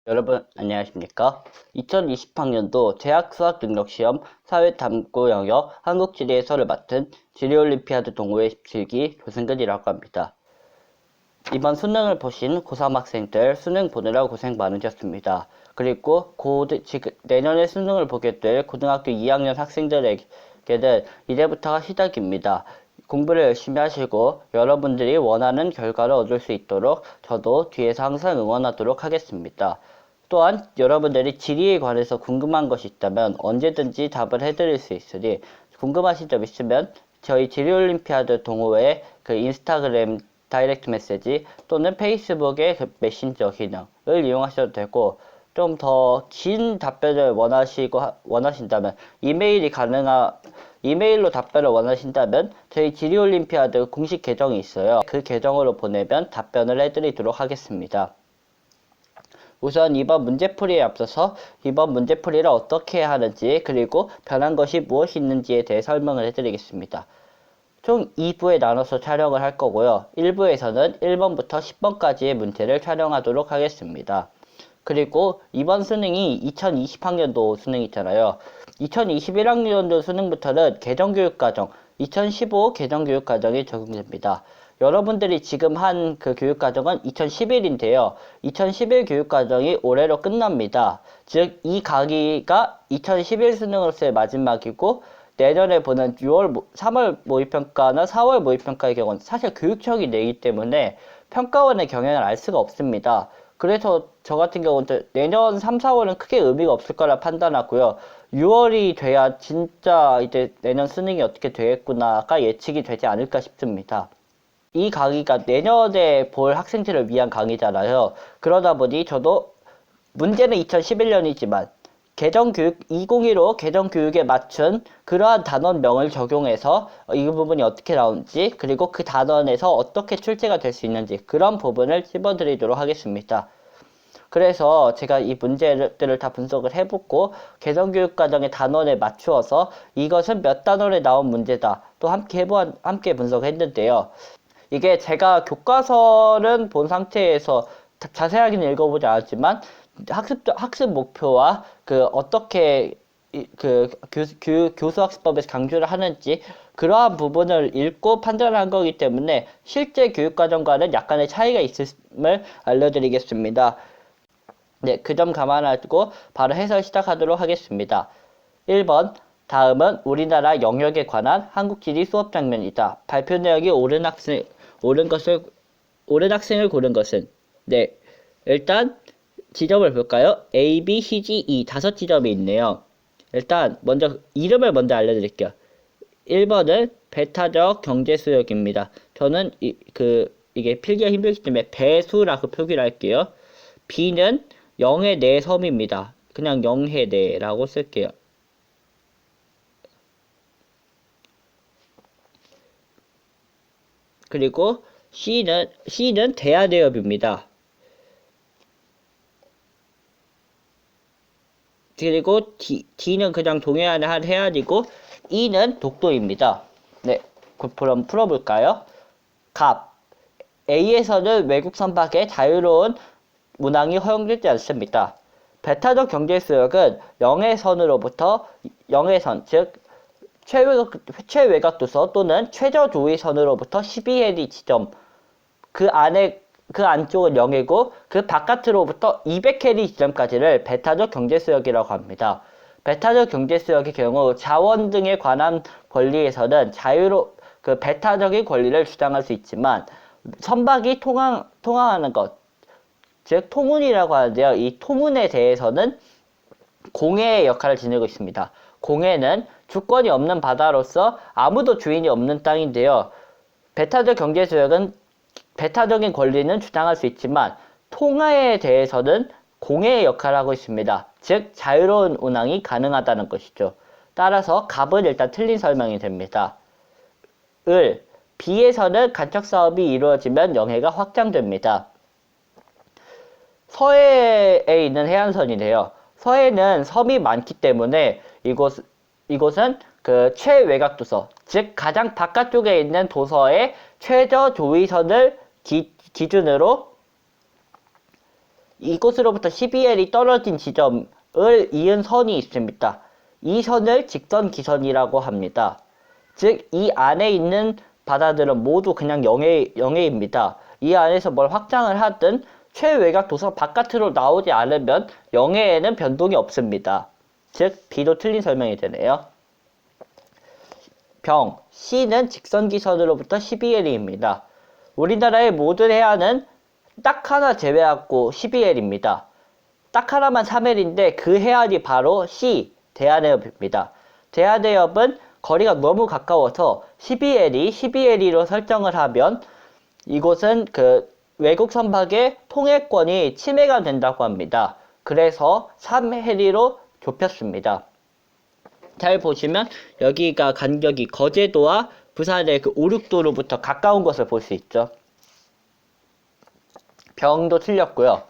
여러분 안녕하십니까? 2020학년도 대학 수학능력시험 사회탐구 영역 한국지리에서를 맡은 지리올림피아드 동호회 17기 조승근이라고 합니다. 이번 수능을 보신 고3 학생들 수능 보느라 고생 많으셨습니다. 그리고 내년에 수능을 보게 될 고등학교 2학년 학생들에게는 이제부터가 시작입니다. 공부를 열심히 하시고 여러분들이 원하는 결과를 얻을 수 있도록 저도 뒤에서 항상 응원하도록 하겠습니다. 또한 여러분들이 지리에 관해서 궁금한 것이 있다면 언제든지 답을 해드릴 수 있으니 궁금하신 점 있으면 저희 지리올림피아드 동호회 인스타그램 다이렉트 메시지 또는 페이스북의 메신저 기능을 이용하셔도 되고, 좀 더 긴 답변을 원하신다면 이메일로 답변을 원하신다면 저희 지리올림피아드 공식 계정이 있어요. 그 계정으로 보내면 답변을 해드리도록 하겠습니다. 우선 이번 문제풀이에 앞서서 이번 문제풀이를 어떻게 해야 하는지 그리고 변한 것이 무엇이 있는지에 대해 설명을 해드리겠습니다. 총 2부에 나눠서 촬영을 할 거고요. 1부에서는 1번부터 10번까지의 문제를 촬영하도록 하겠습니다. 그리고 이번 수능이 2020학년도 수능 있잖아요. 2021학년도 수능부터는 개정교육과정, 2015 개정교육과정이 적용됩니다. 여러분들이 지금 한 그 교육과정은 2011인데요. 2011 교육과정이 올해로 끝납니다. 즉, 이 강의가 2011 수능으로서의 마지막이고, 내년에 보는 3월 모의평가나 4월 모의평가의 경우는 사실 교육청이 내기 때문에 평가원의 경향을 알 수가 없습니다. 그래서 저 같은 경우는 내년 3, 4월은 크게 의미가 없을 거라 판단하고요. 6월이 돼야 진짜 이제 내년 수능이 어떻게 되겠구나가 예측이 되지 않을까 싶습니다. 이 강의가 내년에 볼 학생들을 위한 강의잖아요. 그러다 보니 저도 문제는 2011년이지만 2015 개정교육에 맞춘 그러한 단원명을 적용해서 이 부분이 어떻게 나오는지, 그리고 그 단원에서 어떻게 출제가 될 수 있는지 그런 부분을 찝어드리도록 하겠습니다. 그래서 제가 이 문제들을 다 분석을 해보고 개정교육과정의 단원에 맞추어서 이것은 몇 단원에 나온 문제다 또 함께 분석했는데요. 이게 제가 교과서는 본 상태에서 자세하게는 읽어보지 않았지만 학습 목표와 어떻게 교수학습법에서 강조를 하는지 그러한 부분을 읽고 판단한 거기 때문에 실제 교육과정과는 약간의 차이가 있음을 알려드리겠습니다. 네, 그 점 감안하고 바로 해설 시작하도록 하겠습니다. 1번, 다음은 우리나라 영역에 관한 한국지리 수업 장면이다. 발표 내역이 옳은 학생을 고른 것은? 네, 일단 지점을 볼까요? A, B, C, D, E 5지점이 있네요. 일단 이름을 먼저 알려드릴게요. 1번은 배타적 경제수역입니다. 저는 이게 필기가 힘들기 때문에 배수라고 표기를 할게요. B는 영해내 섬입니다. 그냥 영해내라고 쓸게요. 그리고 C는 대하대협입니다. 그리고 D는 그냥 동해안의 한 해안이고 E는 독도입니다. 네, 그럼 풀어볼까요? 갑. A에서는 외국 선박의 자유로운 운항이 허용되지 않습니다. 배타적 경제수역은 영해선, 즉 최외곽도서 또는 최저조위선으로부터 12해리 지점, 그 안쪽은 영해고 그 바깥으로부터 200해리 지점까지를 배타적 경제수역이라고 합니다. 배타적 경제수역의 경우 자원 등에 관한 권리에서는 배타적인 권리를 주장할 수 있지만 선박이 통항하는 것, 즉 토문이라고 하는데요. 이 토문에 대해서는 공해의 역할을 지니고 있습니다. 공해는 주권이 없는 바다로서 아무도 주인이 없는 땅인데요. 배타적 경제수역은 배타적인 권리는 주장할 수 있지만 통하에 대해서는 공해의 역할을 하고 있습니다. 즉 자유로운 운항이 가능하다는 것이죠. 따라서 갑은 일단 틀린 설명이 됩니다. B에서는 간척사업이 이루어지면 영해가 확장됩니다. 서해에 있는 해안선이네요. 서해는 섬이 많기 때문에 이곳은 최외곽도서, 즉 가장 바깥쪽에 있는 도서의 최저 조위선을 기준으로 이곳으로부터 12L이 떨어진 지점을 이은 선이 있습니다. 이 선을 직선기선이라고 합니다. 즉, 이 안에 있는 바다들은 모두 그냥 영해입니다. 이 안에서 뭘 확장을 하든 최외곽 도서 바깥으로 나오지 않으면 영해에는 변동이 없습니다. 즉, B도 틀린 설명이 되네요. 병, C는 직선기선으로부터 12L입니다. 우리나라의 모든 해안은 딱 하나 제외하고 12L입니다. 딱 하나만 3L인데 그 해안이 바로 C, 대한해협입니다. 대한해협은 거리가 너무 가까워서 12L로 설정을 하면 이곳은 그 외국 선박의 통행권이 침해가 된다고 합니다. 그래서 3해리로 좁혔습니다. 잘 보시면 여기가 간격이 거제도와 부산의 그 오륙도로부터 가까운 것을 볼 수 있죠. 병도 틀렸고요.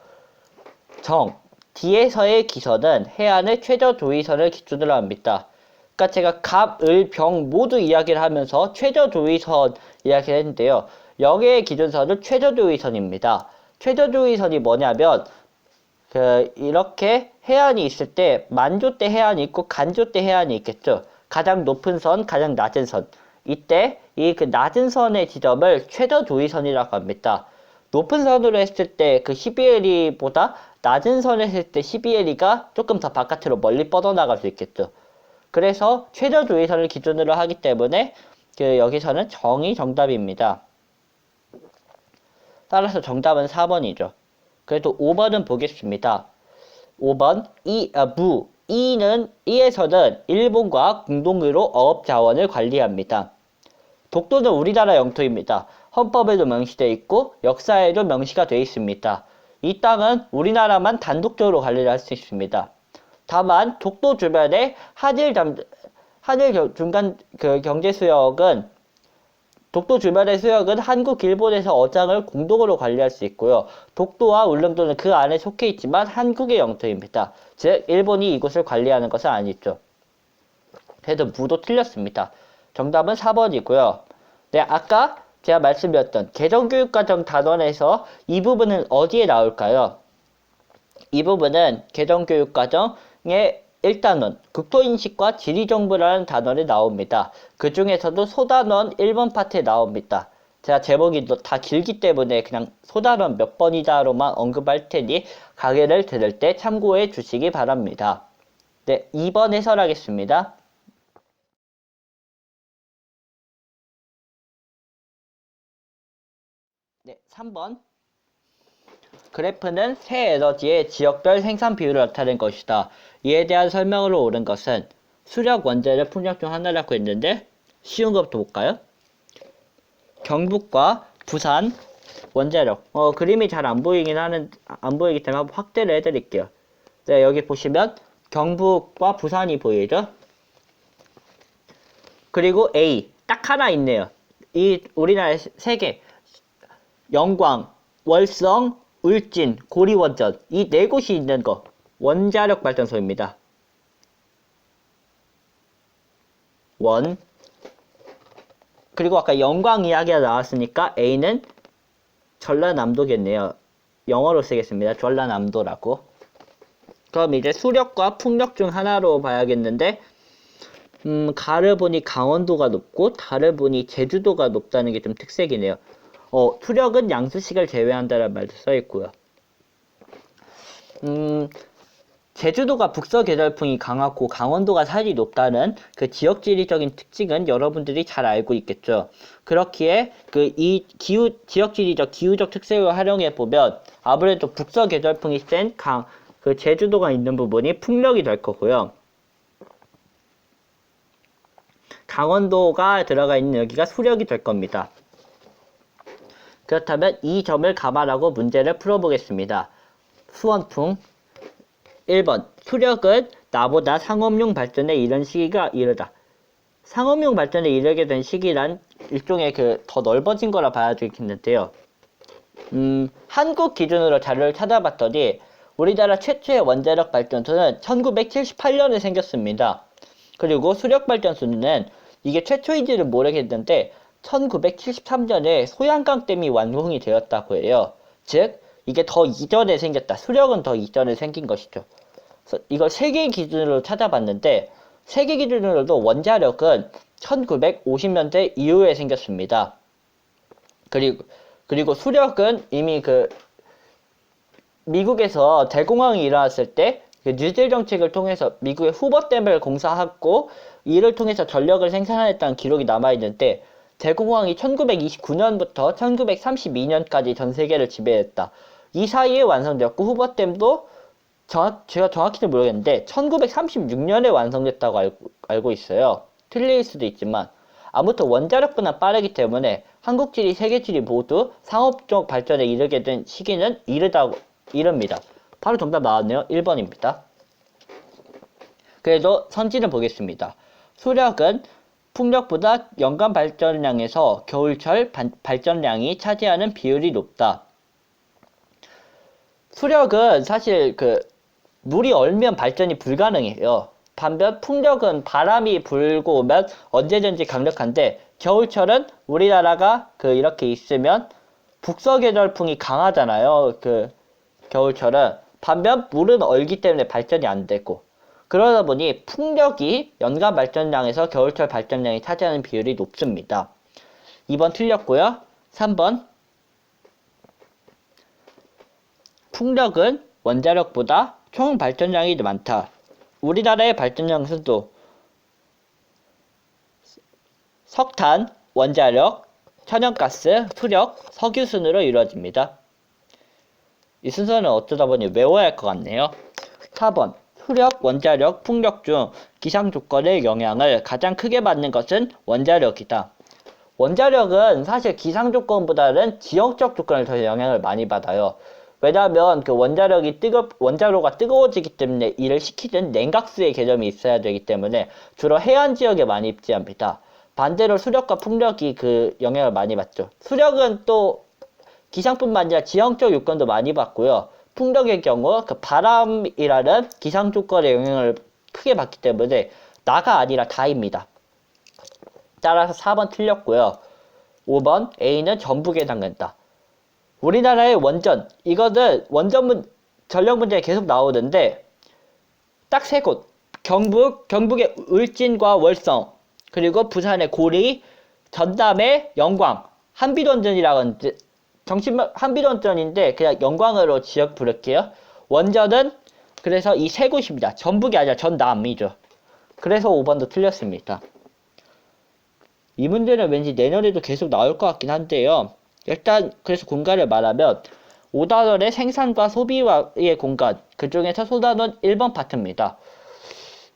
정, 뒤에서의 기선은 해안의 최저 조위선을 기준으로 합니다. 그러니까 제가 갑, 을, 병 모두 이야기를 하면서 최저 조위선 이야기를 했는데요. 여기의 기준선은 최저 조위선입니다. 최저 조위선이 뭐냐면 이렇게 해안이 있을 때 만조대 해안이 있고 간조대 해안이 있겠죠. 가장 높은 선, 가장 낮은 선. 이때 이 그 낮은 선의 지점을 최저 조위선이라고 합니다. 높은 선으로 했을 때 그 12L보다 낮은 선을 했을 때 12L가 조금 더 바깥으로 멀리 뻗어나갈 수 있겠죠. 그래서 최저 조위선을 기준으로 하기 때문에 여기서는 정이 정답입니다. 따라서 정답은 4번이죠. 그래도 5번은 보겠습니다. 5번 이에서는 일본과 공동으로 어업자원을 관리합니다. 독도는 우리나라 영토입니다. 헌법에도 명시되어 있고 역사에도 명시가 되어 있습니다. 이 땅은 우리나라만 단독적으로 관리를 할 수 있습니다. 다만 독도 주변의 한일 중간 경제 수역은 독도 주변의 수역은 한국, 일본에서 어장을 공동으로 관리할 수 있고요. 독도와 울릉도는 그 안에 속해 있지만 한국의 영토입니다. 즉 일본이 이곳을 관리하는 것은 아니죠. 그래도 무도 틀렸습니다. 정답은 4번이고요. 네, 아까 제가 말씀드렸던 개정교육과정 단원에서 이 부분은 어디에 나올까요? 이 부분은 개정교육과정의 1단원, 국토인식과 지리정보라는 단원에 나옵니다. 그 중에서도 소단원 1번 파트에 나옵니다. 제가 제목이 다 길기 때문에 그냥 소단원 몇 번이다로만 언급할 테니 강의를 들을 때 참고해 주시기 바랍니다. 네, 2번 해설하겠습니다. 네, 3번. 그래프는 새 에너지의 지역별 생산 비율을 나타낸 것이다. 이에 대한 설명으로 옳은 것은 수력, 원자력, 풍력 중 하나라고 했는데 쉬운 것부터 볼까요? 경북과 부산 원자력. 그림이 잘 안 보이기 때문에 한번 확대를 해드릴게요. 네, 여기 보시면 경북과 부산이 보이죠? 그리고 A 딱 하나 있네요. 이 우리나라에 3개 영광, 월성, 울진, 고리원전 이 4곳이 있는 거 원자력 발전소입니다. 원. 그리고 아까 영광 이야기가 나왔으니까 A는 전라남도겠네요. 영어로 쓰겠습니다. 전라남도라고. 그럼 이제 수력과 풍력 중 하나로 봐야겠는데 가를 보니 강원도가 높고 달을 보니 제주도가 높다는 게 좀 특색이네요. 수력은 양수식을 제외한다는 말도 써있고요. 제주도가 북서계절풍이 강하고 강원도가 살이 높다는 그 지역지리적인 특징은 여러분들이 잘 알고 있겠죠. 그렇기에 이 지역지리적 기후적 특색을 활용해 보면 아무래도 북서계절풍이 센 그 제주도가 있는 부분이 풍력이 될 거고요. 강원도가 들어가 있는 여기가 수력이 될 겁니다. 그렇다면 이 점을 감안하고 문제를 풀어보겠습니다. 수원풍 1번 수력은 나보다 상업용 발전에 이른 시기가 이르다. 상업용 발전에 이르게 된 시기란 일종의 더 넓어진 거라 봐야 되겠는데요. 한국 기준으로 자료를 찾아봤더니 우리나라 최초의 원자력 발전소는 1978년에 생겼습니다. 그리고 수력 발전소는 이게 최초인지는 모르겠는데 1973년에 소양강 댐이 완공이 되었다고 해요. 즉 이게 더 이전에 생겼다. 수력은 더 이전에 생긴 것이죠. 그래서 이걸 세계 기준으로 찾아봤는데 세계 기준으로도 원자력은 1950년대 이후에 생겼습니다. 그리고 수력은 이미 미국에서 대공황이 일어났을 때 뉴딜 정책을 통해서 미국의 후버댐을 공사하고 이를 통해서 전력을 생산했다는 기록이 남아있는데 대공황이 1929년부터 1932년까지 전 세계를 지배했다. 이 사이에 완성되었고 후버댐도 제가 정확히는 모르겠는데 1936년에 완성됐다고 알고 있어요. 틀릴 수도 있지만 아무튼 원자력보다 빠르기 때문에 한국지리, 세계지리 모두 상업적 발전에 이르게 된 시기는 이릅니다. 바로 정답 나왔네요. 1번입니다. 그래도 선지를 보겠습니다. 수력은 풍력보다 연간 발전량에서 겨울철 발전량이 차지하는 비율이 높다. 수력은 사실 물이 얼면 발전이 불가능해요. 반면 풍력은 바람이 불고 오면 언제든지 강력한데 겨울철은 우리나라가 이렇게 있으면 북서계절풍이 강하잖아요. 겨울철은. 반면 물은 얼기 때문에 발전이 안 되고 그러다 보니 풍력이 연간 발전량에서 겨울철 발전량이 차지하는 비율이 높습니다. 2번 틀렸고요. 3번 풍력은 원자력보다 총 발전량이 많다. 우리나라의 발전량 순도 석탄, 원자력, 천연가스, 수력, 석유 순으로 이루어집니다. 이 순서는 어쩌다 보니 외워야 할 것 같네요. 4번 수력, 원자력, 풍력 중 기상 조건의 영향을 가장 크게 받는 것은 원자력이다. 원자력은 사실 기상 조건보다는 지형적 조건을 더 영향을 많이 받아요. 왜냐하면 원자로가 뜨거워지기 때문에 이를 식히는 냉각수의 개념이 있어야 되기 때문에 주로 해안 지역에 많이 입지합니다. 반대로 수력과 풍력이 영향을 많이 받죠. 수력은 또 기상뿐만 아니라 지형적 요건도 많이 받고요. 풍력의 경우 바람이라는 기상 조건의 영향을 크게 받기 때문에 나가 아니라 다입니다. 따라서 4번 틀렸고요. 5번 A는 전북에 해당된다. 우리나라의 원전, 이거는 전력 문제에 계속 나오는데 딱 세 곳. 경북의 울진과 월성, 그리고 부산의 고리, 전남의 영광, 한빛원전이라고 한빛원전인데 그냥 영광으로 지역 부를게요. 원전은 그래서 이 세 곳입니다. 전북이 아니라 전남이죠. 그래서 5번도 틀렸습니다. 이 문제는 왠지 내년에도 계속 나올 것 같긴 한데요. 일단 그래서 공간을 말하면 5단원의 생산과 소비의 공간, 그 중에서 소단원 1번 파트입니다.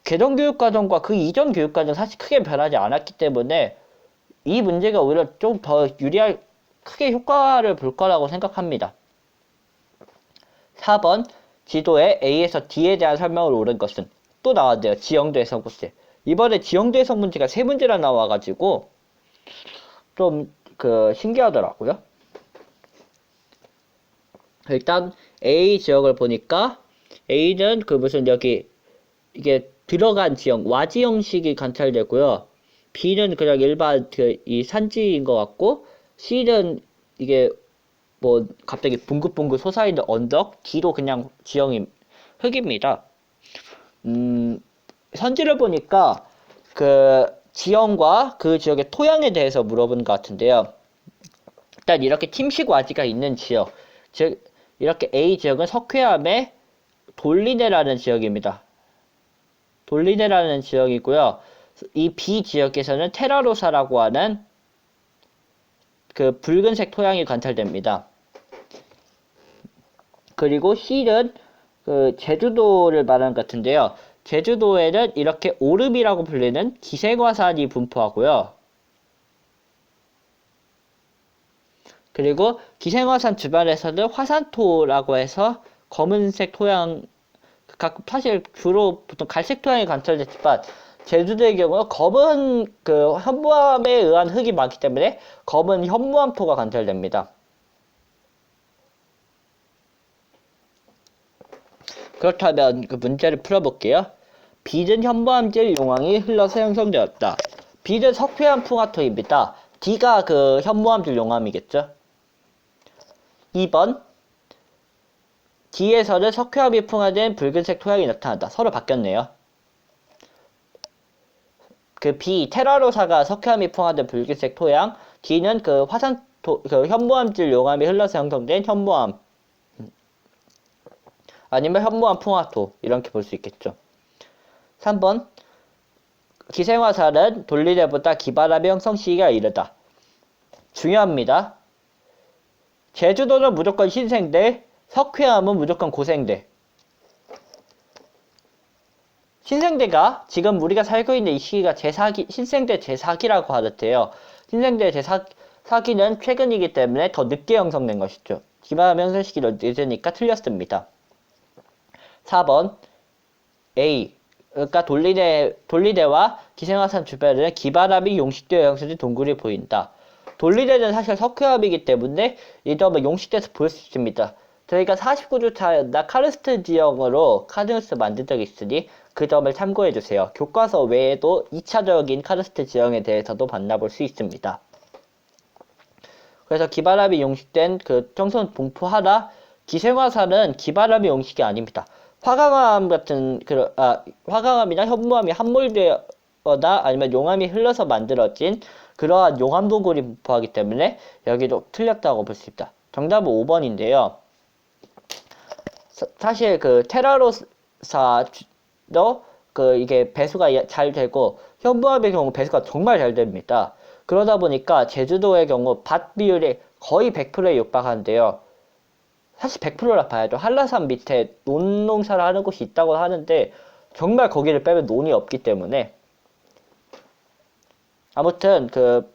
개정교육과정과 그 이전 교육과정 사실 크게 변하지 않았기 때문에 이 문제가 오히려 좀 더 크게 효과를 볼 거라고 생각합니다. 4번 지도에 A에서 D에 대한 설명을 옳은 것은 또 나왔네요. 지형도 해석 문제. 이번에 지형도 해석 문제가 3문제나 나와가지고 좀 신기하더라고요. 일단 A 지역을 보니까 A는 이게 들어간 지형, 와지 형식이 관찰되고요. B는 그냥 일반 이 산지인 것 같고 C는 이게 갑자기 붕긋붕긋 솟아있는 언덕, D도 그냥 지형이 흙입니다. 선지를 보니까 지형과 그 지역의 토양에 대해서 물어본 것 같은데요. 일단 이렇게 팀식 와지가 있는 지역, 즉 이렇게 A 지역은 석회암의 돌리네라는 지역입니다. 돌리네라는 지역이고요. 이 B 지역에서는 테라로사라고 하는 붉은색 토양이 관찰됩니다. 그리고 C는 제주도를 말하는 것 같은데요. 제주도에는 이렇게 오름이라고 불리는 기생화산이 분포하고요. 그리고 기생화산 주변에서는 화산토라고 해서 검은색 토양, 사실 주로 보통 갈색 토양이 관찰됐지만 제주도의 경우 검은 현무암에 의한 흙이 많기 때문에 검은 현무암토가 관찰됩니다. 그렇다면 문제를 풀어볼게요. B는 현무암질 용왕이 흘러서 형성되었다. B는 석회암 풍화토입니다. D가 현무암질 용암이겠죠. 2번 D에서는 석회암이 풍화된 붉은색 토양이 나타난다. 서로 바뀌었네요. 그 B, 테라로사가 석회암이 풍화된 붉은색 토양, D는 그 현무암질 용암이 흘러서 형성된 현무암, 아니면 현무암 풍화토, 이렇게 볼 수 있겠죠. 3번, 기생화살은 돌리대보다 기바람의 형성 시기가 이르다. 중요합니다. 제주도는 무조건 신생대, 석회암은 무조건 고생대. 신생대가 지금 우리가 살고 있는 이 시기가 신생대 제4기라고 하는데요. 신생대 제4기는 최근이기 때문에 더 늦게 형성된 것이죠. 기바람 형성 시기로 늦으니까 틀렸습니다. 4번 A, 그러니까 돌리대와 기생화산 주변에는 기바람이 용식되어 형성된 동굴이 보인다. 돌리대는 사실 석회암이기 때문에 이 점을 용식돼서 보일 수 있습니다. 저희가 49주차나 카르스트 지형으로 카드뉴스 만든 적이 있으니 그 점을 참고해주세요. 교과서 외에도 2차적인 카르스트 지형에 대해서도 만나볼 수 있습니다. 그래서 기바람이 용식된 그 청선 봉포하라, 기생화산은 기바람이 용식이 아닙니다. 화강암 같은 화강암이나 현무암이 함몰되거나 아니면 용암이 흘러서 만들어진 그러한 용암 동굴이 분포하기 때문에 여기도 틀렸다고 볼 수 있다. 정답은 5번인데요. 사실 그 테라로사도 이게 배수가 잘 되고 현무암의 경우 배수가 정말 잘 됩니다. 그러다 보니까 제주도의 경우 밭 비율이 거의 100%에 육박하는데요. 사실 100%라 봐야죠. 한라산 밑에 논농사를 하는 곳이 있다고 하는데 정말 거기를 빼면 논이 없기 때문에 아무튼 그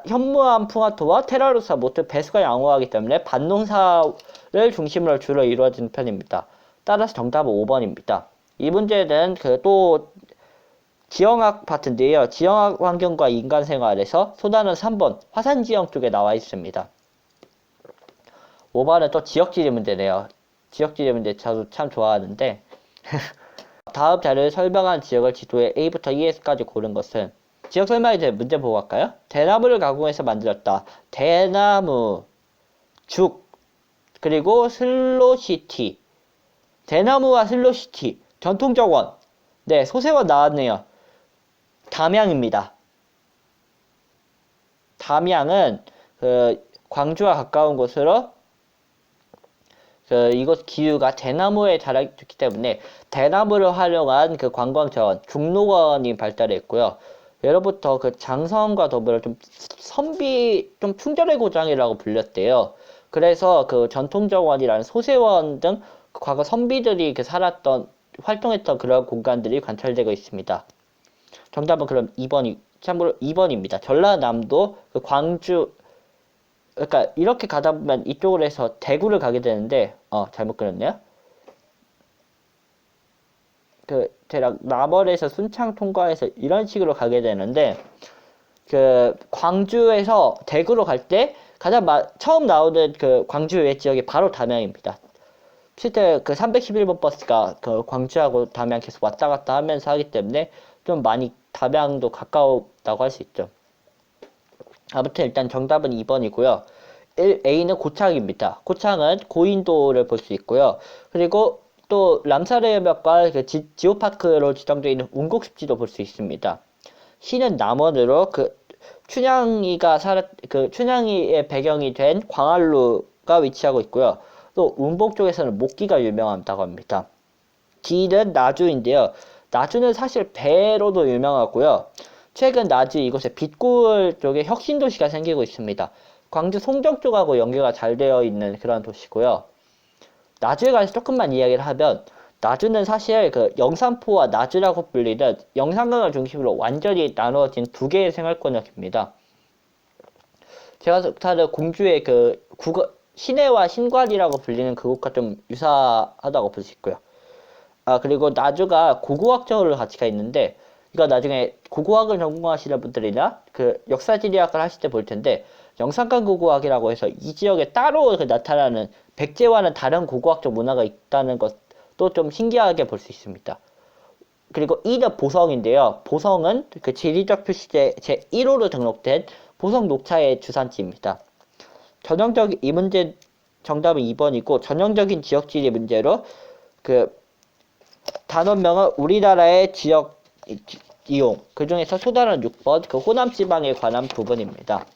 현무암 풍화토와 테라로사 모두 배수가 양호하기 때문에 밭농사를 중심으로 주로 이루어지는 편입니다. 따라서 정답은 5번입니다. 이 문제는 또 지형학 파트인데요. 지형학 환경과 인간 생활에서 소단은 3번 화산 지형 쪽에 나와 있습니다. 5번은 또 지역지리 문제네요. 지역지리 문제 저도 참 좋아하는데 다음 자료에 설명한 지역을 지도에 A부터 E에서까지 고른 것은 지역 설명에 대해 문제 보고 갈까요? 대나무를 가공해서 만들었다. 대나무, 죽, 그리고 슬로시티. 대나무와 슬로시티, 전통적 원. 네, 소세원 나왔네요. 담양입니다. 담양은 광주와 가까운 곳으로 이곳 기후가 대나무에 자라기 좋기 때문에 대나무를 활용한 관광 자원, 중록원이 발달했고요. 예로부터 장성과 더불어 좀 충절의 고장이라고 불렸대요. 그래서 전통적 원이라는 소세원 등 과거 선비들이 활동했던 그런 공간들이 관찰되고 있습니다. 정답은 그럼 2번이, 참고로 2번입니다. 전라남도 광주, 그러니까 이렇게 가다 보면 이쪽으로 해서 대구를 가게 되는데 잘못 그렸네요. 대략 남원에서 순창 통과해서 이런 식으로 가게 되는데 광주에서 대구로 갈 때 가장 처음 나오는 광주 외 지역이 바로 담양입니다. 실제 311번 버스가 광주하고 담양 계속 왔다 갔다 하면서 하기 때문에 좀 많이 담양도 가까웠다고 할 수 있죠. 아무튼 일단 정답은 2번이고요. A는 고창입니다. 고창은 고인도를 볼 수 있고요. 그리고 또 람사르해협과 지오파크로 지정되어 있는 운곡습지도 볼 수 있습니다. C는 남원으로 춘향이의 배경이 된 광안루가 위치하고 있고요. 또 운복 쪽에서는 목기가 유명하다고 합니다. D는 나주인데요. 나주는 사실 배로도 유명하고요. 최근 나주 이곳에 빗골 쪽에 혁신도시가 생기고 있습니다. 광주 송정 쪽하고 연계가 잘 되어 있는 그런 도시고요. 나주에 관해서 조금만 이야기를 하면 나주는 사실 영산포와 나주라고 불리는 영산강을 중심으로 완전히 나누어진 두 개의 생활권역입니다. 제가 사는 공주의 시내와 신관이라고 불리는 그곳과 좀 유사하다고 볼 수 있고요. 그리고 나주가 고고학적으로 가치가 있는데 이거 나중에 고고학을 전공하시는 분들이나 역사지리학을 하실 때 볼 텐데 영산강 고고학이라고 해서 이 지역에 따로 나타나는 백제와는 다른 고고학적 문화가 있다는 것도 좀 신기하게 볼 수 있습니다. 그리고 E는 보성인데요. 보성은 지리적 표시제 제1호로 등록된 보성 녹차의 주산지입니다. 전형적인 이 문제는 정답은 2번이고 전형적인 지역지리 문제로 그 단원명은 우리나라의 지역 이용 그 중에서 소단은 6번 그 호남 지방에 관한 부분입니다.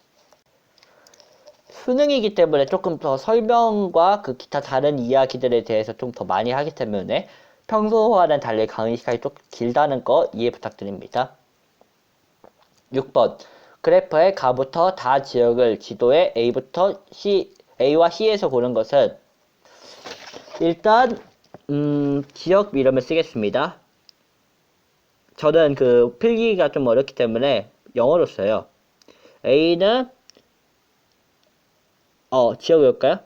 수능이기 때문에 조금 더 설명과 그 기타 다른 이야기들에 대해서 좀 더 많이 하기 때문에 평소와는 달리 강의 시간이 좀 길다는 거 이해 부탁드립니다. 6번 그래프의 가부터 다 지역을 지도에 A와 C에서 고른 것은 일단 지역 이름을 쓰겠습니다. 저는 그 필기가 좀 어렵기 때문에 영어로 써요. A는 지역 외울까요?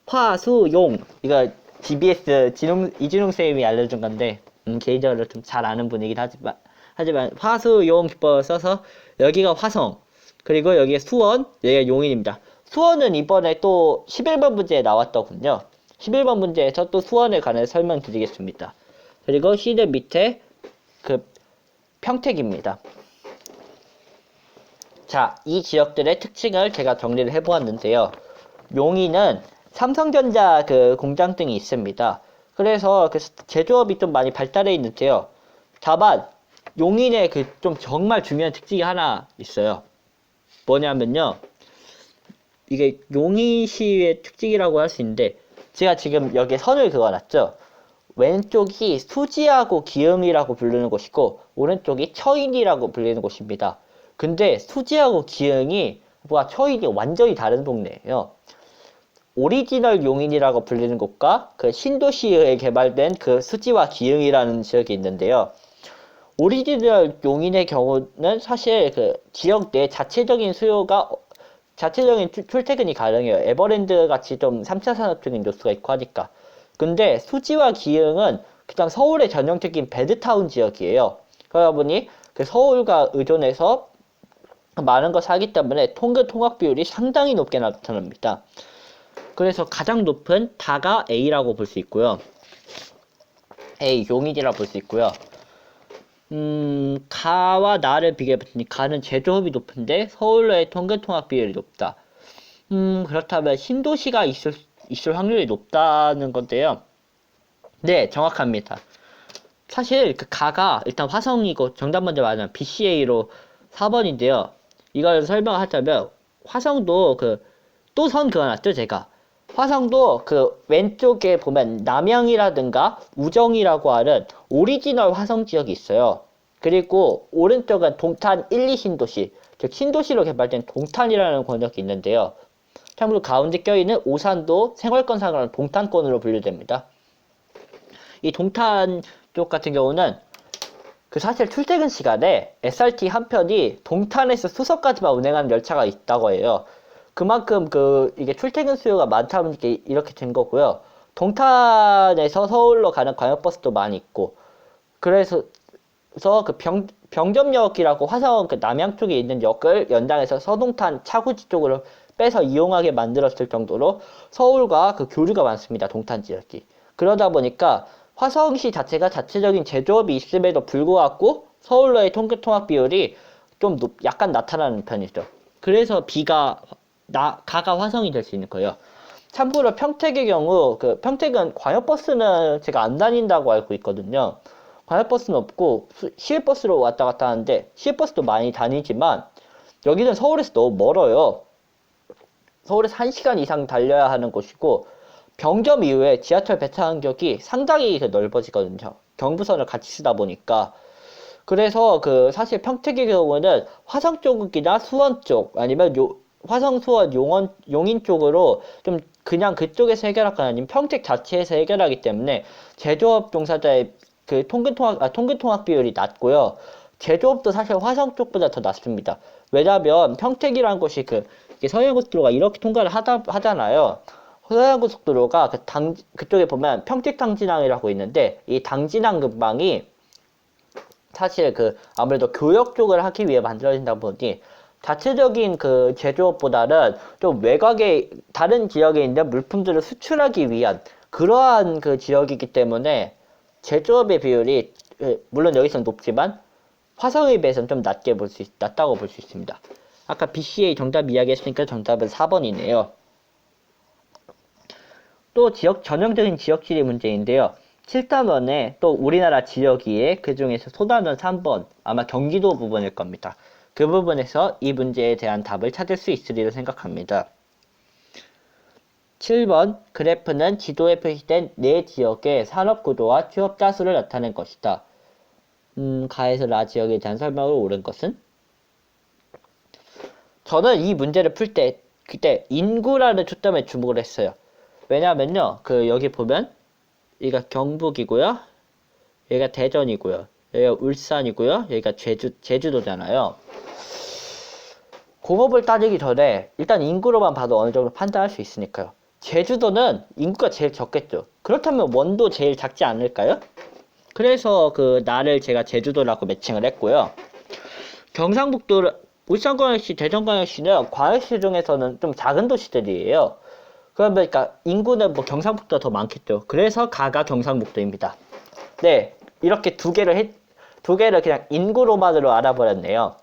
화수용 이거 GBS 이진웅 쌤이 알려준 건데 개인적으로 좀 잘 아는 분이긴 하지만 화수용 기법을 써서 여기가 화성 그리고 여기가 수원 여기가 용인입니다. 수원은 이번에 또 11번 문제에 나왔더군요. 11번 문제에서 또 수원에 관해서 설명드리겠습니다. 그리고 C는 밑에 그 평택입니다. 자, 이 지역들의 특징을 제가 정리를 해보았는데요. 용인은 삼성전자 그 공장 등이 있습니다. 그래서 그 제조업이 좀 많이 발달해 있는데요. 다만 용인에 그 좀 정말 중요한 특징이 하나 있어요. 뭐냐면요. 이게 용인시의 특징이라고 할 수 있는데 제가 지금 여기에 선을 그어놨죠. 왼쪽이 수지하고 기흥이라고 부르는 곳이고 오른쪽이 처인이라고 불리는 곳입니다. 근데 수지하고 기흥이 처인이 완전히 다른 동네예요. 오리지널 용인이라고 불리는 곳과 그 신도시에 개발된 그 수지와 기흥이라는 지역이 있는데요. 오리지널 용인의 경우는 사실 그 지역 내 자체적인 출퇴근이 가능해요. 에버랜드 같이 좀 3차 산업적인 요소가 있고 하니까. 근데 수지와 기흥은 그냥 서울의 전형적인 배드타운 지역이에요. 그러다 보니 그 서울과 의존해서 많은 것을 하기 때문에 통학 비율이 상당히 높게 나타납니다. 그래서 가장 높은 다가 A라고 볼 수 있고요. A, 용인이라고 볼 수 있고요. 가와 나를 비교해봤더니 가는 제조업이 높은데 서울로의 통학 비율이 높다. 그렇다면 신도시가 있을 확률이 높다는 건데요. 네, 정확합니다. 사실 그 가가 일단 화성이고 정답 먼저 말하면 BCA로 4번인데요. 이걸 설명하자면 화성도 또 선 그어놨죠 제가. 화성도 그 왼쪽에 보면 남양이라든가 우정이라고 하는 오리지널 화성 지역이 있어요. 그리고 오른쪽은 동탄 1, 2 신도시, 즉 신도시로 개발된 동탄이라는 권역이 있는데요. 참고로 가운데 껴있는 오산도 생활권상으로는 동탄권으로 분류됩니다. 이 동탄 쪽 같은 경우는 그 사실 출퇴근 시간에 SRT 한 편이 동탄에서 수서까지만 운행하는 열차가 있다고 해요. 그만큼 이게 출퇴근 수요가 많다 보니까 이렇게 된 거고요. 동탄에서 서울로 가는 광역버스도 많이 있고, 그래서 그 병점역이라고 화성 그 남양 쪽에 있는 역을 연장해서 서동탄 차구지 쪽으로 빼서 이용하게 만들었을 정도로 서울과 그 교류가 많습니다. 동탄 지역이. 그러다 보니까 화성시 자체가 자체적인 제조업이 있음에도 불구하고 서울로의 통학 비율이 좀 약간 나타나는 편이죠. 그래서 가가 화성이 될 수 있는 거예요. 참고로 평택의 경우 평택은 광역버스는 제가 안 다닌다고 알고 있거든요. 광역버스는 없고 시외버스로 왔다 갔다 하는데 시외버스도 많이 다니지만 여기는 서울에서 너무 멀어요. 서울에서 1시간 이상 달려야 하는 곳이고 병점 이후에 지하철 배차 간격이 상당히 넓어지거든요. 경부선을 같이 쓰다 보니까. 그래서 사실 평택의 경우는 화성 쪽이나 수원 쪽 아니면 화성, 수원, 용인 쪽으로 좀 그냥 그쪽에서 해결할까 아니면 평택 자체에서 해결하기 때문에 제조업 종사자의 통근통학 비율이 낮고요. 제조업도 사실 화성 쪽보다 더 낮습니다. 왜냐면 평택이라는 곳이 서해안고속도로가 이렇게 통과를 하잖아요. 서해안고속도로가 그쪽에 보면 평택당진항이라고 있는데 이 당진항 근방이 사실 아무래도 교역 쪽을 하기 위해 만들어진다 보니 자체적인 제조업보다는 좀 외곽에 다른 지역에 있는 물품들을 수출하기 위한 그러한 지역이기 때문에 제조업의 비율이 물론 여기서는 높지만 화성에 비해서는 좀 낮다고 볼 수 있습니다. 아까 BCA 정답 이야기했으니까 정답은 4번이네요. 또 전형적인 지역지리 문제인데요. 7단원에 또 우리나라 지역위에 그 중에서 소단원 3번, 아마 경기도 부분일 겁니다. 그 부분에서 이 문제에 대한 답을 찾을 수 있으리라 생각합니다. 7번 그래프는 지도에 표시된 네 지역의 산업구조와 취업자 수를 나타낸 것이다. 가에서 라 지역에 대한 설명을 옳은 것은? 저는 이 문제를 풀 때 그때 인구라는 초점에 주목을 했어요. 왜냐면요, 여기 보면 여기가 경북이고요, 여기가 대전이고요, 여기가 울산이고요, 여기가 제주도잖아요. 공업을 따지기 전에 일단 인구로만 봐도 어느 정도 판단할 수 있으니까요. 제주도는 인구가 제일 적겠죠. 그렇다면 원도 제일 작지 않을까요? 그래서 나를 제가 제주도라고 매칭을 했고요. 경상북도, 울산광역시, 대전광역시는 광역시 중에서는 좀 작은 도시들이에요. 그러니까 인구는 뭐 경상북도가 더 많겠죠. 그래서 가가 경상북도입니다. 네, 이렇게 두 개를 그냥 인구로만으로 알아버렸네요.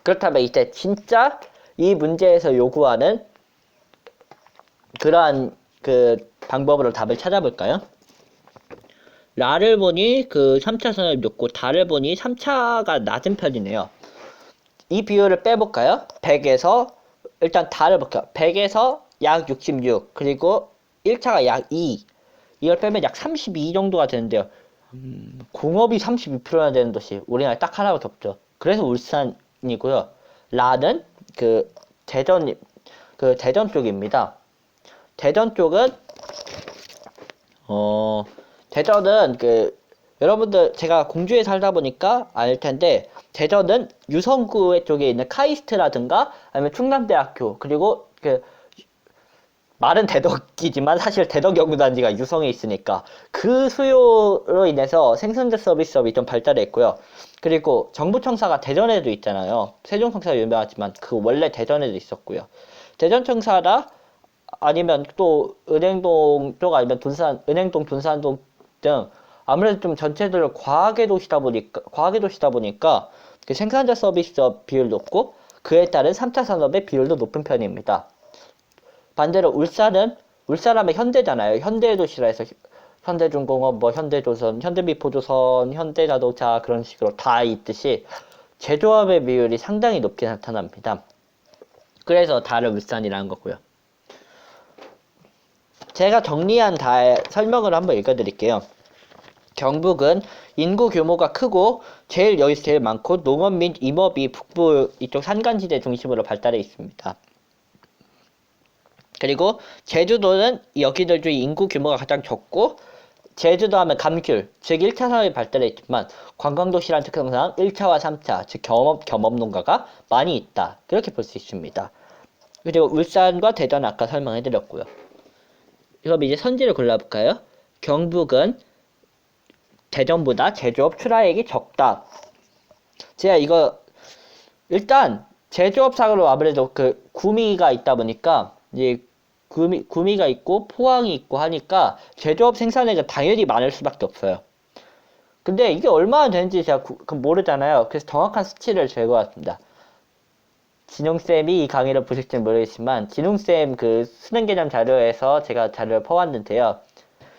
그렇다면 이제 진짜 이 문제에서 요구하는 그러한 방법으로 답을 찾아볼까요? 라를 보니 3차선을 놓고 다를 보니 3차가 낮은 편이네요. 이 비율을 빼볼까요? 100에서 일단 다를 볼게요. 100에서 약 66, 그리고 1차가 약 2, 이걸 빼면 약 32 정도가 되는데요. 공업이 32%나 되는 도시 우리나라에 딱 하나밖에 없죠. 그래서 울산이고요. 라는 대전 쪽입니다. 대전 쪽은 대전은 여러분들 제가 공주에 살다 보니까 알 텐데, 대전은 유성구 쪽에 있는 카이스트라든가 아니면 충남대학교, 그리고 말은 대덕이지만 사실 대덕연구단지가 유성에 있으니까 그 수요로 인해서 생산자 서비스업이 좀 발달했고요. 그리고 정부청사가 대전에도 있잖아요. 세종청사가 유명하지만 원래 대전에도 있었고요. 대전청사라 아니면 또 은행동 쪽, 아니면 은행동, 돈산동 등 아무래도 좀 전체적으로 과학의 도시다 보니까 생산자 서비스업 비율 높고 그에 따른 3차 산업의 비율도 높은 편입니다. 반대로 울산하면 현대잖아요. 현대도시라 해서 현대중공업, 뭐 현대조선, 현대미포조선, 현대자동차 그런 식으로 다 있듯이 제조업의 비율이 상당히 높게 나타납니다. 그래서 다를 울산이라는 거고요. 제가 정리한 설명을 한번 읽어드릴게요. 경북은 인구 규모가 크고 여기서 제일 많고 농업 및 임업이 북부 이쪽 산간지대 중심으로 발달해 있습니다. 그리고 제주도는 여기들 중에 인구 규모가 가장 적고, 제주도 하면 감귤, 즉 1차 산업이 발달해 있지만 관광도시란 특성상 1차와 3차, 즉 겸업농가가 많이 있다. 그렇게 볼 수 있습니다. 그리고 울산과 대전 아까 설명해드렸고요. 그럼 이제 선지를 골라볼까요? 경북은 대전보다 제조업 출하액이 적다. 제가 이거 일단 제조업상으로 아무래도 구미가 있다 보니까 이제 구미가 있고 포항이 있고 하니까 제조업 생산액은 당연히 많을 수밖에 없어요. 근데 이게 얼마나 되는지 제가 모르잖아요. 그래서 정확한 수치를 재고왔습니다. 진웅쌤이 이 강의를 보실지는 모르겠지만 진웅쌤 수능 개념 자료에서 제가 자료를 퍼왔는데요.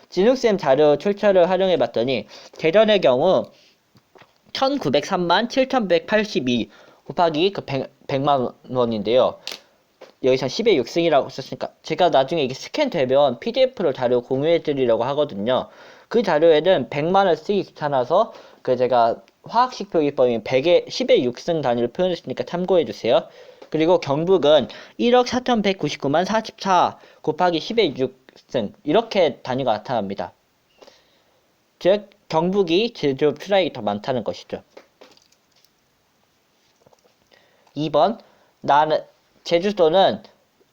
진웅쌤 자료 출처를 활용해 봤더니 대전의 경우 1903만 7182 곱하기 100만 원인데요. 여기서 10의 6승이라고 썼으니까 제가 나중에 이게 스캔 되면 PDF로 자료 공유해 드리려고 하거든요. 그 자료에는 100만을 쓰기 귀찮아서 제가 화학식 표기법인 10의 6승 단위로 표현했으니까 참고해 주세요. 그리고 경북은 1억 4199만 44 곱하기 10의 6승 이렇게 단위가 나타납니다. 즉 경북이 제조업 출하액이 더 많다는 것이죠. 2번 제주도는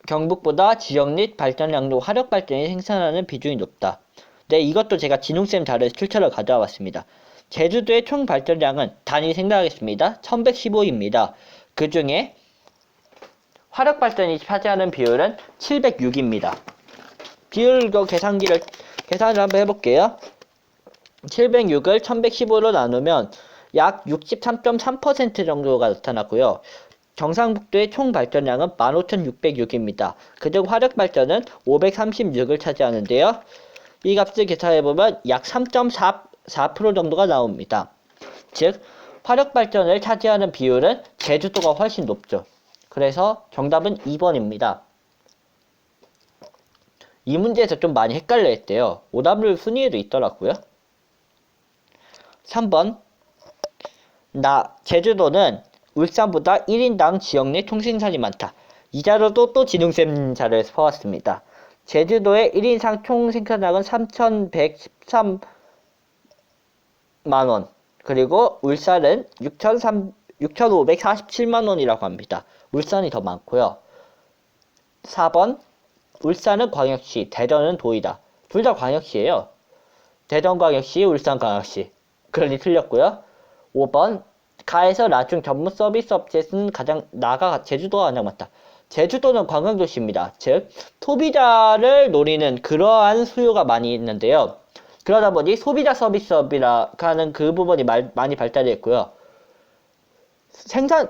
경북보다 지역 및 발전량도 화력 발전이 생산하는 비중이 높다. 네, 이것도 제가 진웅쌤 자료에서 출처를 가져와 봤습니다. 제주도의 총 발전량은 단위 생략하겠습니다. 1115입니다. 그 중에 화력 발전이 차지하는 비율은 706입니다. 비율 계산을 한번 해볼게요. 706을 1115로 나누면 약 63.3% 정도가 나타났고요. 경상북도의 총 발전량은 15,606입니다. 그중 화력 발전은 536을 차지하는데요. 이 값을 계산해보면 약 3.4% 정도가 나옵니다. 즉, 화력 발전을 차지하는 비율은 제주도가 훨씬 높죠. 그래서 정답은 2번입니다. 이 문제에서 좀 많이 헷갈려 했대요. 오답률 순위에도 있더라고요. 3번. 제주도는 울산보다 1인당 지역 내 총생산이 많다. 이 자료도 또 지능쌤 자료에서 퍼왔습니다. 제주도의 1인당 총생산량은 3,113만원. 그리고 울산은 6,547만원이라고 합니다. 울산이 더 많고요. 4번. 울산은 광역시, 대전은 도이다. 둘 다 광역시예요. 대전광역시, 울산광역시. 그러니 틀렸고요. 5번. 가에서 나중 전문 서비스 업체는 제주도가 가장 많다. 제주도는 관광도시입니다. 즉, 소비자를 노리는 그러한 수요가 많이 있는데요. 그러다 보니 소비자 서비스업이라 하는 그 부분이 많이 발달이 했고요.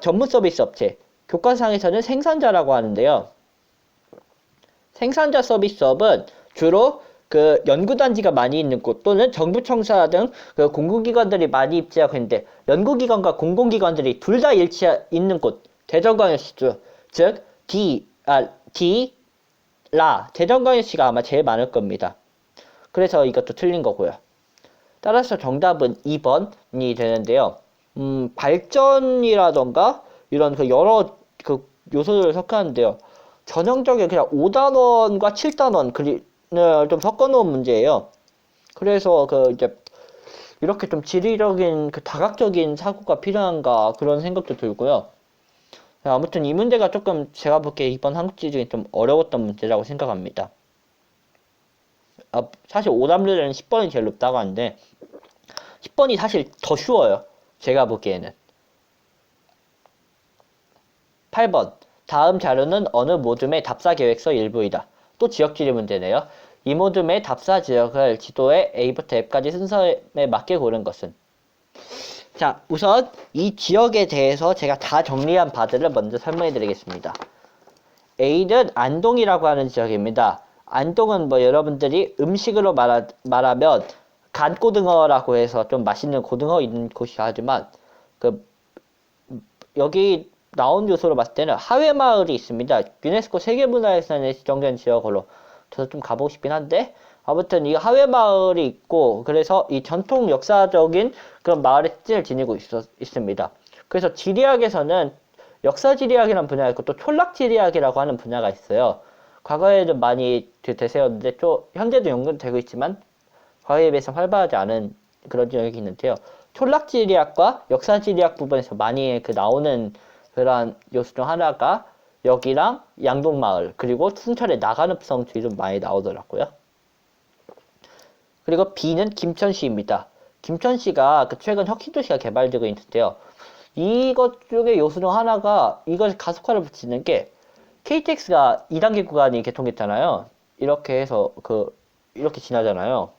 전문 서비스 업체, 교과상에서는 생산자라고 하는데요. 생산자 서비스업은 주로 그 연구단지가 많이 있는 곳 또는 정부 청사 등 그 공공기관들이 많이 입지하고 있는데, 연구기관과 공공기관들이 둘 다 있는 곳, 대전광역시죠. 즉 대전광역시가 아마 제일 많을 겁니다. 그래서 이것도 틀린 거고요. 따라서 정답은 2번이 되는데요. 발전이라던가 이런 그 여러 그 요소들을 섞었는데요. 전형적인 그냥 5단원과 7단원 좀 섞어놓은 문제예요. 그래서 이제 이렇게 좀 지리적인 다각적인 사고가 필요한가 그런 생각도 들고요. 아무튼 이 문제가 조금 제가 보기에 이번 한국지 중에 좀 어려웠던 문제라고 생각합니다. 사실 오답률은 10번이 제일 높다고 하는데 10번이 사실 더 쉬워요. 제가 보기에는. 8번. 다음 자료는 어느 모둠의 답사 계획서 일부이다. 또 지역지리 문제네요. 이 모둠의 답사 지역을 지도에 A부터 F까지 순서에 맞게 고른 것은? 자, 우선 이 지역에 대해서 제가 다 정리한 바들을 먼저 설명해 드리겠습니다. A는 안동이라고 하는 지역입니다. 안동은 여러분들이 음식으로 말하면 간고등어라고 해서 좀 맛있는 고등어 있는 곳이 하지만 여기 나온 요소로 봤을 때는 하회마을이 있습니다. 유네스코 세계문화유산에 지정된 지역으로 저도 좀 가보고 싶긴 한데, 아무튼 이 하회마을이 있고, 그래서 이 전통 역사적인 그런 마을의 특징을 지니고 있습니다. 그래서 지리학에서는 역사지리학이라는 분야가 있고 또 촌락지리학이라고 하는 분야가 있어요. 과거에는 많이 대세였는데 현재도 연구되고 있지만 과거에 비해서 활발하지 않은 그런 지역이 있는데요. 촌락지리학과 역사지리학 부분에서 많이 나오는 그런 요소 중 하나가 여기랑 양동마을, 그리고 순천의 나가늪성 뒤로 많이 나오더라고요. 그리고 B는 김천시입니다. 김천시가 최근 혁신도시가 개발되고 있는데요. 이것 쪽의 요소 중 하나가 이걸 가속화를 붙이는 게 KTX가 2단계 구간이 개통했잖아요. 이렇게 해서 이렇게 지나잖아요.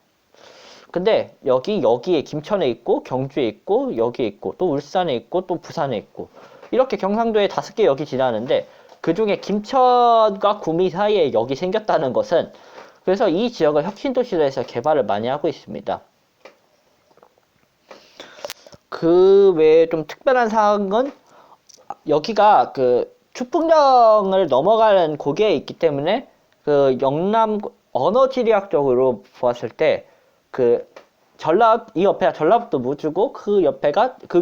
근데 여기에 김천에 있고 경주에 있고 여기에 있고 또 울산에 있고 또 부산에 있고 이렇게 경상도에 5개 역이 지나는데 그 중에 김천과 구미 사이에 역이 생겼다는 것은, 그래서 이 지역을 혁신도시로 해서 개발을 많이 하고 있습니다. 그 외에 좀 특별한 사항은 여기가 축풍령을 넘어가는 고개에 있기 때문에 영남 언어지리학적으로 보았을 때 이 옆에가 전라북도 무주고 그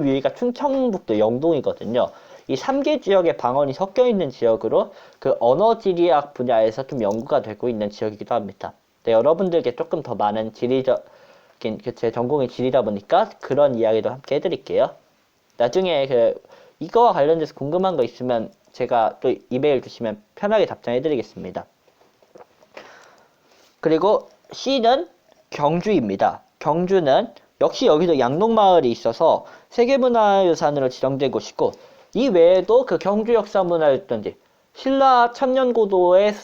위가 충청북도 영동이거든요. 이 3개 지역의 방언이 섞여 있는 지역으로 언어지리학 분야에서 좀 연구가 되고 있는 지역이기도 합니다. 네, 여러분들께 조금 더 많은 지리적인 제 전공이 지리다 보니까 그런 이야기도 함께 해드릴게요. 나중에 이거와 관련돼서 궁금한 거 있으면 제가 또 이메일 주시면 편하게 답장해드리겠습니다. 그리고 C는 경주입니다. 경주는 역시 여기도 양동마을이 있어서 세계문화유산으로 지정된 곳이고, 이 외에도 경주 역사문화유산지, 신라 천년고도의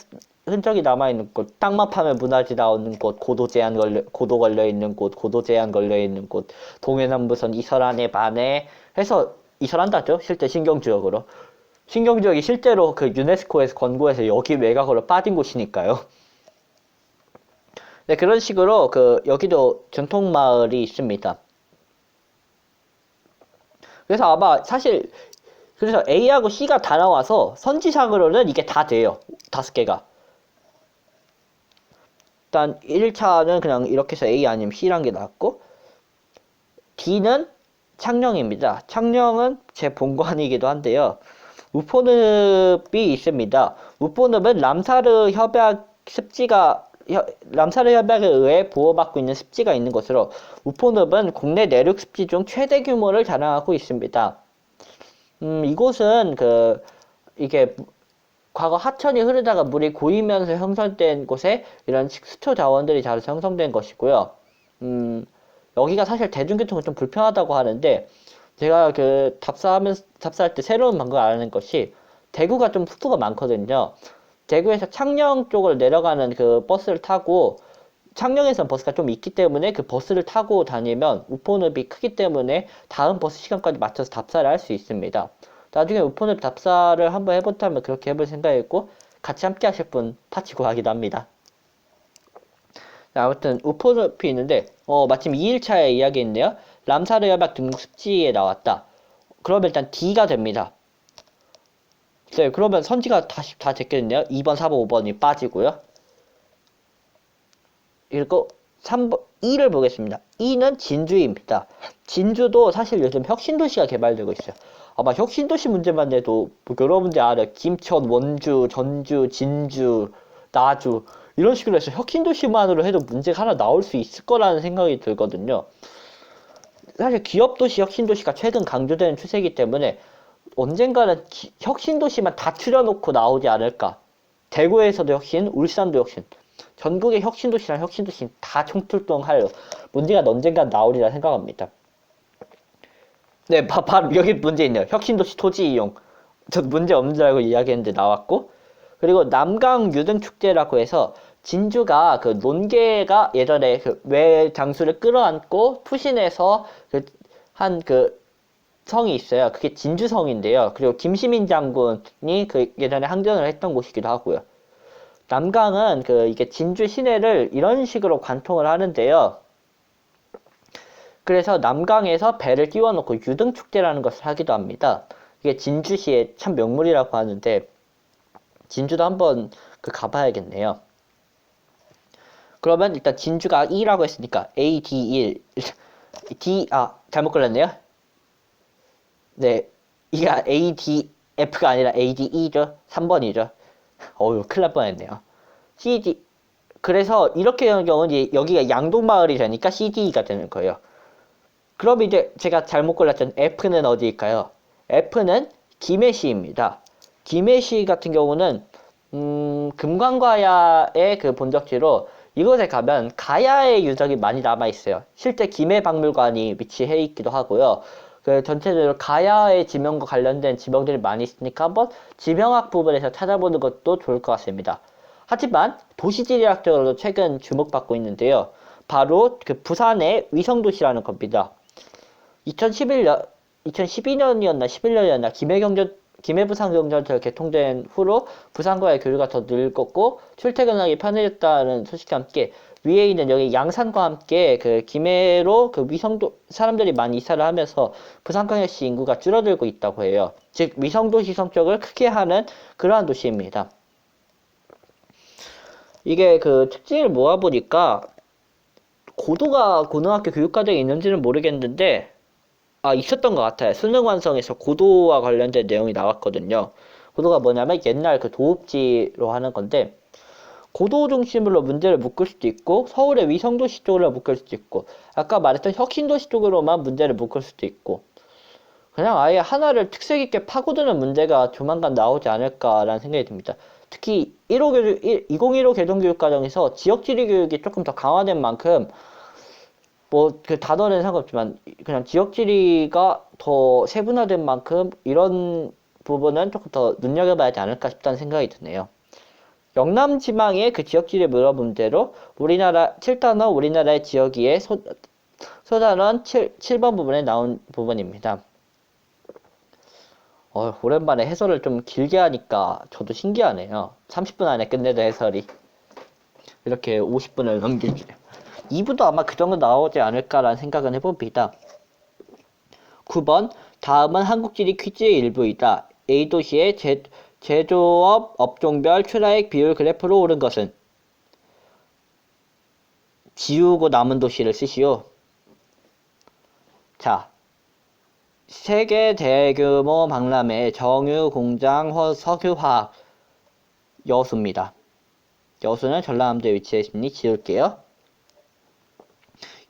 흔적이 남아있는 곳, 땅만 파면 문화지 나오는 곳, 고도 걸려있는 곳, 고도 제한 걸려있는 곳, 동해남부선 이설안에 반해 해서 이설한다죠. 실제 신경지역으로. 신경지역이 실제로 그 유네스코에서 권고해서 여기 외곽으로 빠진 곳이니까요. 네, 그런 식으로 그 여기도 전통마을이 있습니다. 그래서 아마 사실 그래서 A하고 C가 다 나와서 선지상으로는 이게 다 돼요. 5개가. 일단 1차는 그냥 이렇게 해서 A 아니면 C란 게 나왔고, D는 창녕입니다. 창녕은 제 본관이기도 한데요. 우포늪이 있습니다. 우포늪은 람사르 협약 람사르 협약에 의해 보호받고 있는 습지가 있는 것으로 우포늪은 국내 내륙 습지 중 최대 규모를 자랑하고 있습니다. 이곳은 이게 과거 하천이 흐르다가 물이 고이면서 형성된 곳에 이런 식수초 자원들이 잘 형성된 것이고요. 여기가 사실 대중교통은 좀 불편하다고 하는데, 제가 답사할 때 새로운 방법을 알아낸 것이, 대구가 좀 숙소가 많거든요. 대구에서 창녕 쪽으로 내려가는 그 버스를 타고, 창녕에선 버스가 좀 있기 때문에 그 버스를 타고 다니면 우포늪이 크기 때문에 다음 버스 시간까지 맞춰서 답사를 할 수 있습니다. 나중에 우포늪 답사를 한번 해본다면 그렇게 해볼 생각이고, 같이 함께 하실 분 파치 구하기도 합니다. 아무튼 우포늪이 있는데 마침 2일차에 이야기 있네요. 람사르 협약 등록 습지에 나왔다. 그러면 일단 D가 됩니다. 네, 그러면 선지가 다 됐겠네요. 2번, 4번, 5번이 빠지고요. 그리고 3번, E를 보겠습니다. E는 진주입니다. 진주도 사실 요즘 혁신도시가 개발되고 있어요. 아마 혁신도시 문제만 내도 여러분들 알아요. 김천, 원주, 전주, 진주, 나주 이런 식으로 해서 혁신도시만으로 해도 문제가 하나 나올 수 있을 거라는 생각이 들거든요. 사실 기업도시, 혁신도시가 최근 강조되는 추세이기 때문에 언젠가는 혁신도시만 다 추려놓고 나오지 않을까. 대구에서도 혁신, 울산도 혁신, 전국의 혁신도시랑 혁신도시 다 총출동할 문제가 언젠가 나오리라 생각합니다. 네, 바로 여기 문제 있네요. 혁신도시 토지 이용. 저 문제 없는 줄 알고 이야기했는데 나왔고, 그리고 남강 유등축제라고 해서 진주가 그 논개가 예전에 그 외 장수를 끌어안고 푸신해서 한 성이 있어요. 그게 진주성인데요. 그리고 김시민 장군이 그 예전에 항전을 했던 곳이기도 하고요. 남강은 이게 진주 시내를 이런 식으로 관통을 하는데요. 그래서 남강에서 배를 띄워놓고 유등축제라는 것을 하기도 합니다. 이게 진주시의 참 명물이라고 하는데, 진주도 한번 가봐야겠네요. 그러면 일단 진주가 E라고 했으니까 AD1 잘못 걸렸네요. 네, 이가 ADF가 아니라 ADE죠. 3번이죠. 어휴, 큰일 날 뻔했네요. CD 그래서 이렇게 되는 경우는 여기가 양동마을이 되니까 CDE가 되는 거예요. 그럼 이제 제가 잘못 골랐던 F는 어디일까요? F는 김해시입니다. 김해시 같은 경우는 금강가야의 본적지로 이곳에 가면 가야의 유적이 많이 남아있어요. 실제 김해박물관이 위치해 있기도 하고요. 전체적으로 가야의 지명과 관련된 지명들이 많이 있으니까 한번 지명학 부분에서 찾아보는 것도 좋을 것 같습니다. 하지만 도시지리학적으로도 최근 주목받고 있는데요. 바로 부산의 위성도시라는 겁니다. 2012년이었나 11년이었나 김해부산경전철 개통된 후로 부산과의 교류가 더 늘었고 출퇴근하기 편해졌다는 소식과 함께 위에 있는 여기 양산과 함께 김해로 위성도 사람들이 많이 이사를 하면서 부산광역시 인구가 줄어들고 있다고 해요. 즉 위성도시 성격을 크게 하는 그러한 도시입니다. 이게 특징을 모아보니까 고도가 고등학교 교육과정에 있는지는 모르겠는데 있었던 것 같아요. 수능 완성에서 고도와 관련된 내용이 나왔거든요. 고도가 뭐냐면 옛날 도읍지로 하는 건데, 고도 중심으로 문제를 묶을 수도 있고 서울의 위성도시 쪽으로 묶을 수도 있고 아까 말했던 혁신도시 쪽으로만 문제를 묶을 수도 있고, 그냥 아예 하나를 특색 있게 파고드는 문제가 조만간 나오지 않을까라는 생각이 듭니다. 특히 2015 개정교육과정에서 지역지리 교육이 조금 더 강화된 만큼 단어는 상관없지만 그냥 지역지리가 더 세분화된 만큼 이런 부분은 조금 더 눈여겨봐야 하지 않을까 싶다는 생각이 드네요. 영남지방의 지역지리 물어 문제로 7단원 우리나라의 지역위의 소단원 7번 부분에 나온 부분입니다. 오랜만에 해설을 좀 길게 하니까 저도 신기하네요. 30분 안에 끝내던 해설이 이렇게 50분을 넘길 줄. 2부도 아마 그 정도 나오지 않을까라는 생각은 해봅니다. 9번 다음은 한국지리 퀴즈의 일부이다. A도시의 제조업 업종별 출하액 비율 그래프로 오른 것은? 지우고 남은 도시를 쓰시오. 자, 세계 대규모 박람회 정유 공장 석유화학 여수입니다. 여수는 전라남도에 위치해 있으니 지울게요.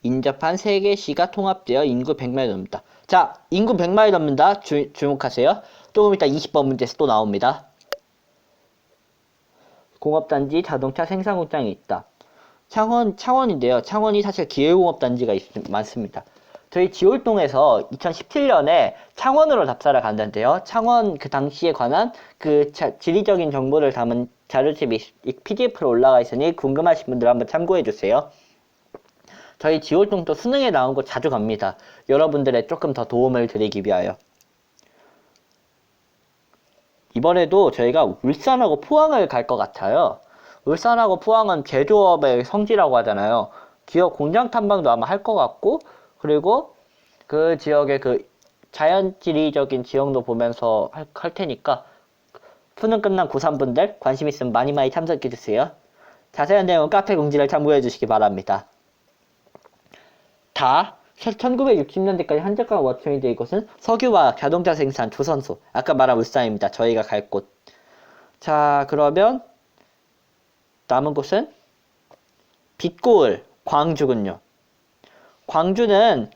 인접한 3개시가 통합되어 인구 100만이 넘는다. 자, 인구 100만이 넘는다. 주목하세요. 조금 이따 20번 문제에서 또 나옵니다. 공업단지 자동차 생산공장이 있다. 창원인데요. 창원이 사실 기계공업단지가 많습니다. 저희 지월동에서 2017년에 창원으로 답사를 갔는데요. 창원 그 당시에 관한 그 지리적인 정보를 담은 자료집이 PDF로 올라가 있으니 궁금하신 분들 한번 참고해주세요. 저희 지월동도 수능에 나온 거 자주 갑니다. 여러분들의 조금 더 도움을 드리기 위하여. 이번에도 저희가 울산하고 포항을 갈 것 같아요. 울산하고 포항은 제조업의 성지라고 하잖아요. 기업 공장 탐방도 아마 할 것 같고, 그리고 그 지역의 그 자연지리적인 지형도 보면서 할 테니까 수능 끝난 고3분들 관심 있으면 많이 참석해주세요. 자세한 내용은 카페 공지를 참고해주시기 바랍니다. 1960년대까지 한적과 원천이 되어 이곳은 석유화학, 자동차 생산, 조선소, 아까 말한 울산입니다. 저희가 갈 곳. 자, 그러면 남은 곳은 빛고을, 광주군요. 광주는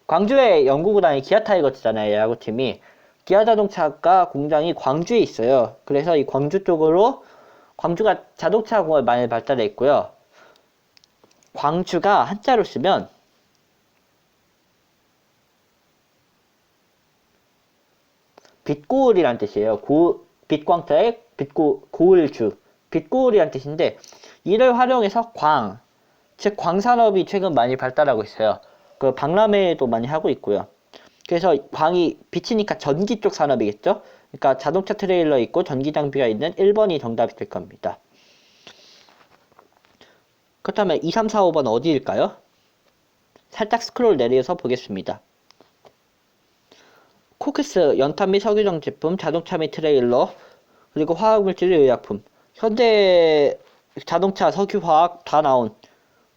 광주의 연구구단이 기아 타이거즈잖아요. 야구팀이. 기아 자동차가 공장이 광주에 있어요. 그래서 이 광주 쪽으로 광주가 자동차 공업이 많이 발달해 있고요. 광주가 한자로 쓰면 빛고을이란 뜻이에요. 빛광자의 고을주. 빛고을이란 뜻인데 이를 활용해서 즉 광산업이 최근 많이 발달하고 있어요. 그 박람회도 많이 하고 있고요. 그래서 광이 비치니까 전기 쪽 산업이겠죠? 그러니까 자동차 트레일러 있고 전기 장비가 있는 1번이 정답이 될 겁니다. 그렇다면 2, 3, 4, 5번 어디일까요? 살짝 스크롤 내려서 보겠습니다. 코크스, 연탄 및 석유정 제품, 자동차 및 트레일러, 그리고 화학물질 의약품, 현대 자동차, 석유화학 다 나온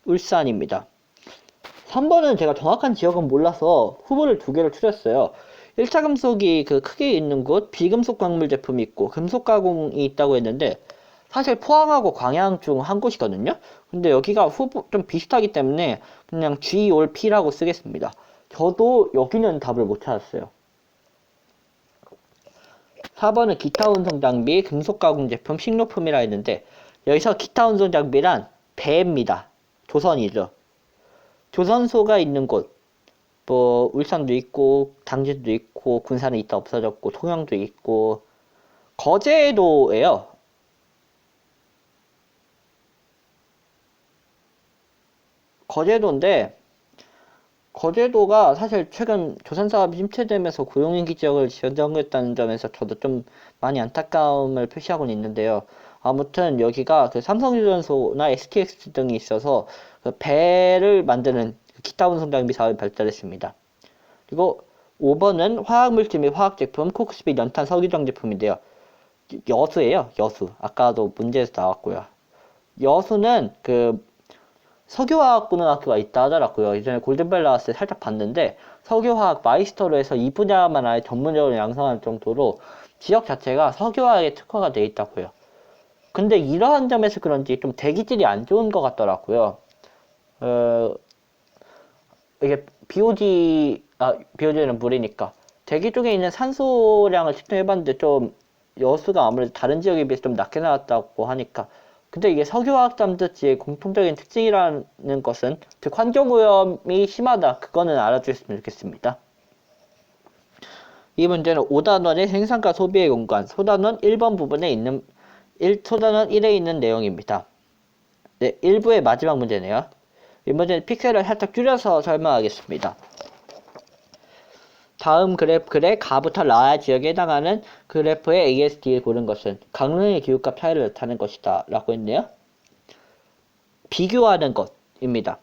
울산입니다. 3번은 제가 정확한 지역은 몰라서 후보를 2개를 추렸어요. 1차 금속이 크게 있는 곳, 비금속 광물 제품이 있고 금속 가공이 있다고 했는데 사실 포항하고 광양 중 한 곳이거든요. 근데 여기가 후보 좀 비슷하기 때문에 그냥 G 올 P라고 쓰겠습니다. 저도 여기는 답을 못 찾았어요. 4번은 기타 운송 장비, 금속 가공 제품, 식료품이라 했는데 여기서 기타 운송 장비란 배입니다. 조선이죠. 조선소가 있는 곳, 뭐 울산도 있고 당진도 있고 군산에 있다 없어졌고 통영도 있고 거제도예요. 거제도인데 거제도가 사실 최근 조선사업이 침체되면서 고용인기 지역을 지정했다는 점에서 저도 좀 많이 안타까움을 표시하고는 있는데요. 아무튼 여기가 삼성유전소나 STX 등이 있어서 배를 만드는 기타 운송 장비 사업이 발달했습니다. 그리고 5번은 화학물질 및 화학제품, 코크스 및 연탄 석유정 제품인데요. 여수예요. 여수. 아까도 문제에서 나왔고요. 여수는 석유화학고등학교가 있다 하더라고요. 예전에 골든벨 나왔을 때 살짝 봤는데 석유화학 마이스터로 해서 이 분야만 아예 전문적으로 양성할 정도로 지역 자체가 석유화학에 특화가 돼 있다고요. 근데 이러한 점에서 그런지 좀 대기질이 안 좋은 것 같더라고요. 이게 BOG는 물이니까 대기 쪽에 있는 산소량을 측정해봤는데 좀 여수가 아무래도 다른 지역에 비해서 좀 낮게 나왔다고 하니까 근데 이게 석유화학 잠재지의 공통적인 특징이라는 것은 즉 환경오염이 심하다. 그거는 알아주셨으면 좋겠습니다. 이 문제는 5단원의 생산과 소비의 공간 소단원 1번 부분에 있는 소단원 1에 있는 내용입니다. 네, 1부의 마지막 문제네요. 이 문제는 픽셀을 살짝 줄여서 설명하겠습니다. 다음 그래프의 가부터 라 지역에 해당하는 그래프의 ASD를 고른 것은 강릉의 기후값 차이를 나타낸 것이다 라고 했네요. 비교하는 것입니다.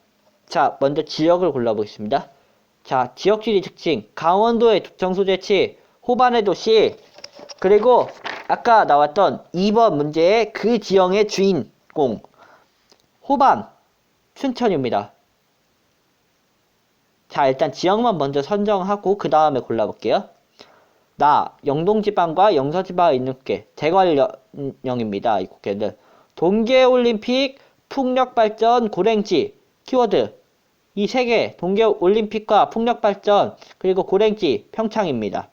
자, 먼저 지역을 골라보겠습니다. 자, 지역지리 특징, 강원도의 도청 소재치, 호반의 도시, 그리고 아까 나왔던 2번 문제의 그 지형의 주인공, 호반, 춘천입니다. 자, 일단 지역만 먼저 선정하고 그 다음에 골라볼게요. 나, 영동지방과 영서지방에 있는 국계, 대관령입니다. 이 국계는 동계올림픽, 풍력발전, 고랭지, 키워드 이 세 개, 동계올림픽과 풍력발전, 그리고 고랭지, 평창입니다.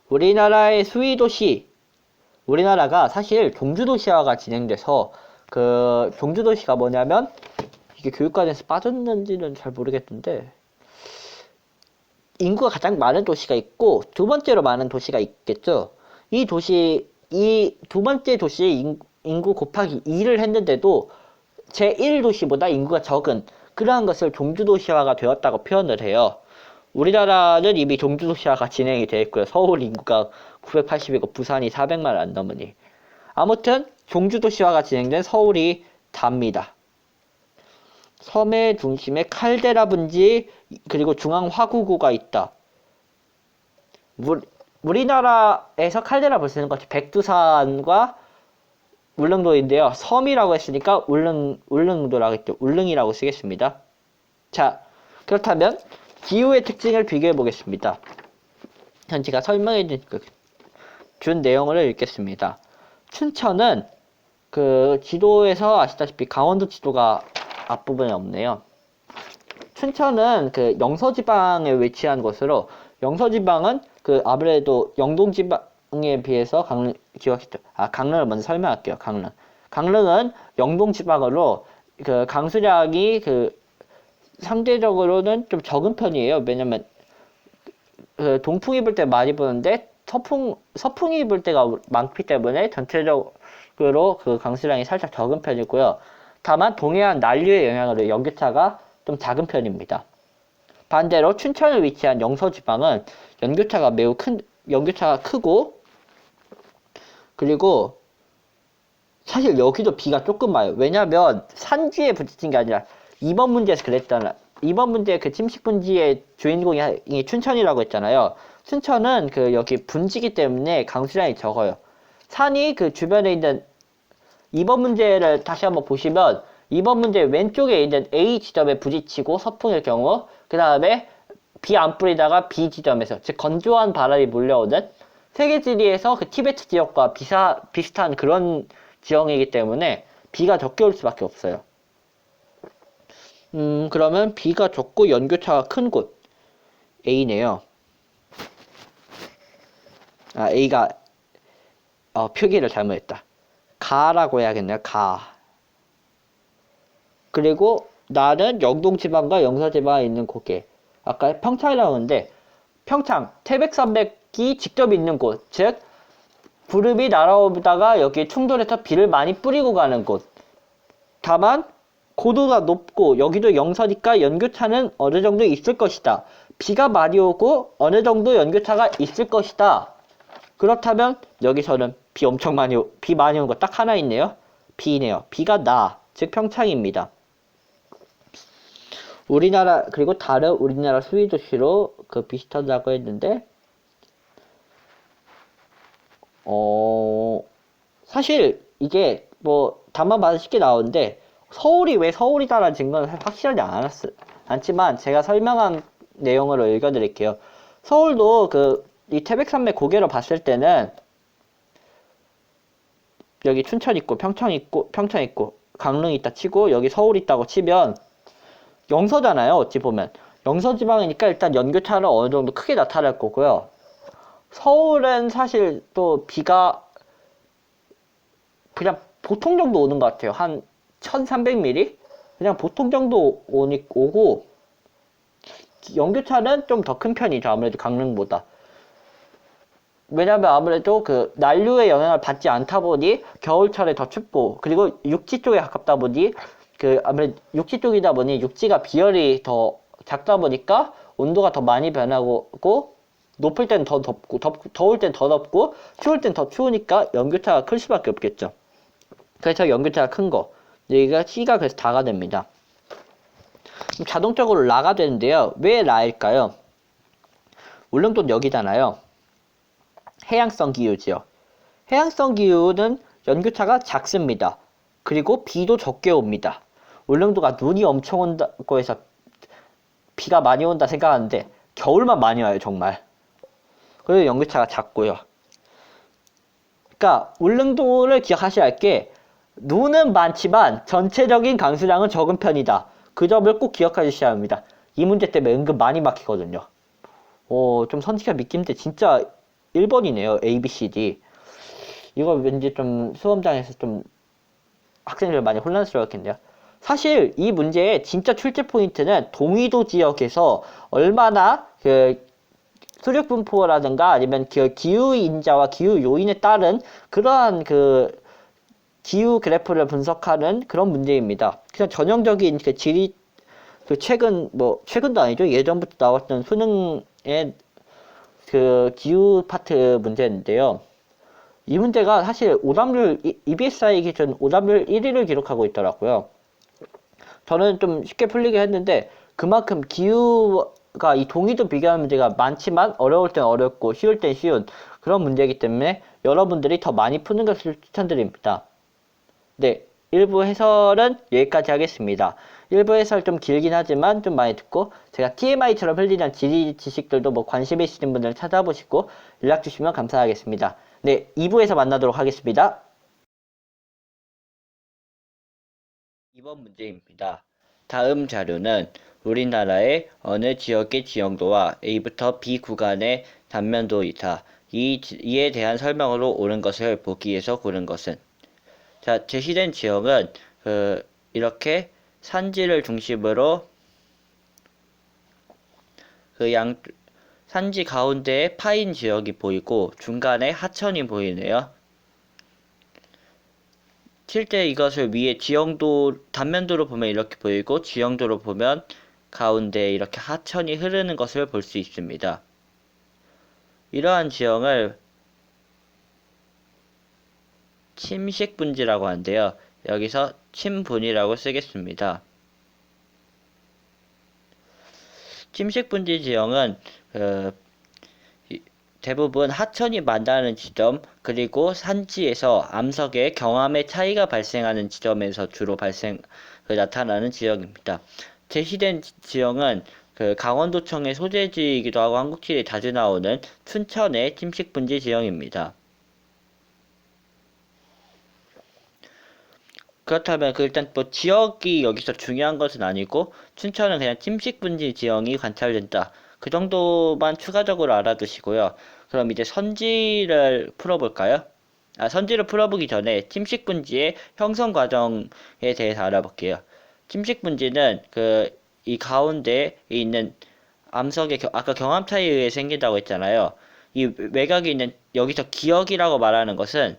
우리나라의 수위도시, 우리나라가 사실 종주도시화가 진행돼서 그 종주도시가 뭐냐면 이게 교육과정에서 빠졌는지는 잘 모르겠는데 인구가 가장 많은 도시가 있고 두 번째로 많은 도시가 있겠죠. 이 두 번째 도시의 인구 곱하기 2를 했는데도 제1도시보다 인구가 적은 그러한 것을 종주도시화가 되었다고 표현을 해요. 우리나라는 이미 종주도시화가 진행이 되어 있고요. 서울 인구가 980이고 부산이 400만 안 넘으니. 아무튼 종주도시화가 진행된 서울이 답니다. 섬의 중심에 칼데라 분지 그리고 중앙 화구구가 있다. 우리나라에서 칼데라 볼 수 있는 것이 백두산과 울릉도인데요. 섬이라고 했으니까 울릉도라고 했죠. 울릉이라고 쓰겠습니다. 자, 그렇다면 기후의 특징을 비교해 보겠습니다. 전 제가 설명해 준 내용을 읽겠습니다. 춘천은 그 지도에서 아시다시피 강원도 지도가 앞부분에 없네요. 춘천은 그 영서지방에 위치한 곳으로 영서지방은 그 아무래도 영동지방에 비해서 강릉을 먼저 설명할게요. 강릉은 영동지방으로 그 강수량이 그 상대적으로는 좀 적은 편이에요. 왜냐면 그 동풍이 불 때 많이 부는데 서풍이 불 때가 많기 때문에 전체적으로 그 강수량이 살짝 적은 편이고요. 다만 동해안 난류의 영향으로 연교차가 좀 작은 편입니다. 반대로 춘천에 위치한 영서지방은 연교차가 크고 그리고 사실 여기도 비가 조금 와요. 왜냐면 산지에 부딪힌 게 아니라 이번 문제에서 그랬잖아. 이번 문제 그 침식 분지의 주인공이 춘천이라고 했잖아요. 춘천은 그 여기 분지기 때문에 강수량이 적어요. 산이 그 주변에 있는 이번 문제를 다시 한번 보시면 이번 문제 왼쪽에 있는 A 지점에 부딪히고 서풍일 경우 그 다음에 비 안 뿌리다가 B 지점에서 즉 건조한 바람이 몰려오는 세계지리에서 그 티베트 지역과 비슷한 그런 지형이기 때문에 비가 적게 올 수밖에 없어요. 그러면 비가 적고 연교차가 큰 곳 A네요. 아, A가 표기를 잘못했다. 가라고 해야겠네요. 가. 그리고 나는 영동지방과 영서지방에 있는 고개. 아까 평창이라고 했는데 평창, 태백산맥이 직접 있는 곳. 즉 구름이 날아오다가 여기 충돌해서 비를 많이 뿌리고 가는 곳. 다만 고도가 높고 여기도 영서니까 연교차는 어느 정도 있을 것이다. 비가 많이 오고 어느 정도 연교차가 있을 것이다. 그렇다면 여기서는 비 많이 온 거 딱 하나 있네요. 비네요. 비가 나, 즉 평창입니다. 그리고 다른 우리나라 수위도시로 그 비슷하다고 했는데 사실 이게 뭐 답만 봐도 쉽게 나오는데 서울이 왜 서울이다라는 증거는 확실하지 않지만 제가 설명한 내용으로 읽어드릴게요. 서울도 이 태백산맥 고개로 봤을 때는 여기 춘천 있고 평창 있고 강릉 있다 치고 여기 서울 있다고 치면 영서잖아요. 어찌 보면 영서지방이니까 일단 연교차는 어느 정도 크게 나타날 거고요. 서울은 사실 또 비가 그냥 보통 정도 오는 것 같아요. 한 1300mm? 그냥 보통 정도 오고 연교차는 좀 더 큰 편이죠. 아무래도 강릉보다. 왜냐면 아무래도 그 난류의 영향을 받지 않다 보니 겨울철에 더 춥고 그리고 육지 쪽에 가깝다 보니 아무래도 육지 쪽이다 보니 육지가 비열이 더 작다 보니까 온도가 더 많이 변하고 높을 땐 더 덥고 더울 땐 더 덥고 추울 땐 더 추우니까 연교차가 클 수밖에 없겠죠. 그래서 연교차가 큰 거. 여기가 C가 그래서 다가 됩니다. 그럼 자동적으로 라가 되는데요. 왜 라일까요? 울릉도는 여기잖아요. 해양성 기후지요. 해양성 기후는 연교차가 작습니다. 그리고 비도 적게 옵니다. 울릉도가 눈이 엄청 온다고 해서 비가 많이 온다 생각하는데 겨울만 많이 와요, 정말. 그래서 연교차가 작고요. 그러니까 울릉도를 기억하셔야 할 게 눈은 많지만 전체적인 강수량은 적은 편이다. 그 점을 꼭 기억해 주셔야 합니다. 이 문제 때문에 은근 많이 막히거든요. 좀 선지가 믿기 힘든데 진짜 1번이네요. A, B, C, D. 이거 왠지 좀 수험장에서 좀 학생들 많이 혼란스러웠겠네요. 사실 이 문제의 진짜 출제 포인트는 동위도 지역에서 얼마나 그 수륙 분포라든가 아니면 그 기후 인자와 기후 요인에 따른 그러한 그 기후 그래프를 분석하는 그런 문제입니다. 그냥 전형적인 그 지리 그 최근도 아니죠. 예전부터 나왔던 수능의 그 기후 파트 문제인데요. 이 문제가 사실 오답률 EBSI 기준 오답률 1위를 기록하고 있더라고요. 저는 좀 쉽게 풀리게 했는데 그만큼 기후가 이 동의도 비교하는 문제가 많지만 어려울 땐 어렵고 쉬울 땐 쉬운 그런 문제이기 때문에 여러분들이 더 많이 푸는 것을 추천드립니다. 네, 1부 해설은 여기까지 하겠습니다. 1부 해설 좀 길긴 하지만 좀 많이 듣고 제가 TMI처럼 흘리는 지리 지식들도 뭐 관심 있으신 분들 찾아보시고 연락 주시면 감사하겠습니다. 네, 2부에서 만나도록 하겠습니다. 2번 문제입니다. 다음 자료는 우리나라의 어느 지역의 지형도와 A부터 B 구간의 단면도이다. 이에 대한 설명으로 옳은 것을 보기 위해서 고른 것은 자, 제시된 지형은 이렇게 산지를 중심으로 산지 가운데에 파인 지역이 보이고 중간에 하천이 보이네요. 실제 이것을 위에 지형도 단면도로 보면 이렇게 보이고 지형도로 보면 가운데 이렇게 하천이 흐르는 것을 볼 수 있습니다. 이러한 지형을 침식분지라고 하는데요. 여기서 침분이라고 쓰겠습니다. 침식분지 지형은 대부분 하천이 만나는 지점 그리고 산지에서 암석의 경암의 차이가 발생하는 지점에서 주로 나타나는 지역입니다. 제시된 지형은 강원도청의 소재지이기도 하고 한국지리에 자주 나오는 춘천의 침식분지 지형입니다. 그렇다면 일단 뭐 지역이 여기서 중요한 것은 아니고 춘천은 그냥 침식분지 지형이 관찰된다. 그 정도만 추가적으로 알아두시고요. 그럼 이제 선지를 풀어볼까요? 선지를 풀어보기 전에 침식분지의 형성 과정에 대해서 알아볼게요. 침식분지는 이 가운데에 있는 암석의 아까 경암 차이에 의해 생긴다고 했잖아요. 이 외곽에 있는 여기서 기역이라고 말하는 것은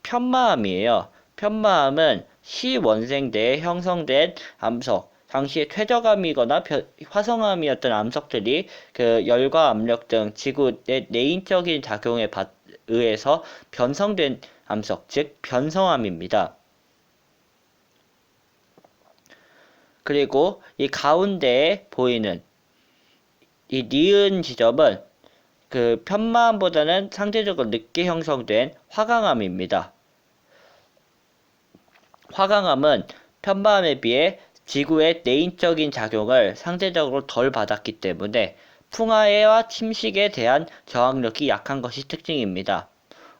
편마암이에요. 편마암은 시원생대에 형성된 암석, 당시에 퇴적암이거나 화성암이었던 암석들이 열과 압력 등 지구의 내인적인 작용에 의해서 변성된 암석, 즉 변성암입니다. 그리고 이 가운데에 보이는 이 니은 지점은 편마암보다는 상대적으로 늦게 형성된 화강암입니다. 화강암은 편마암에 비해 지구의 내인적인 작용을 상대적으로 덜 받았기 때문에 풍화해와 침식에 대한 저항력이 약한 것이 특징입니다.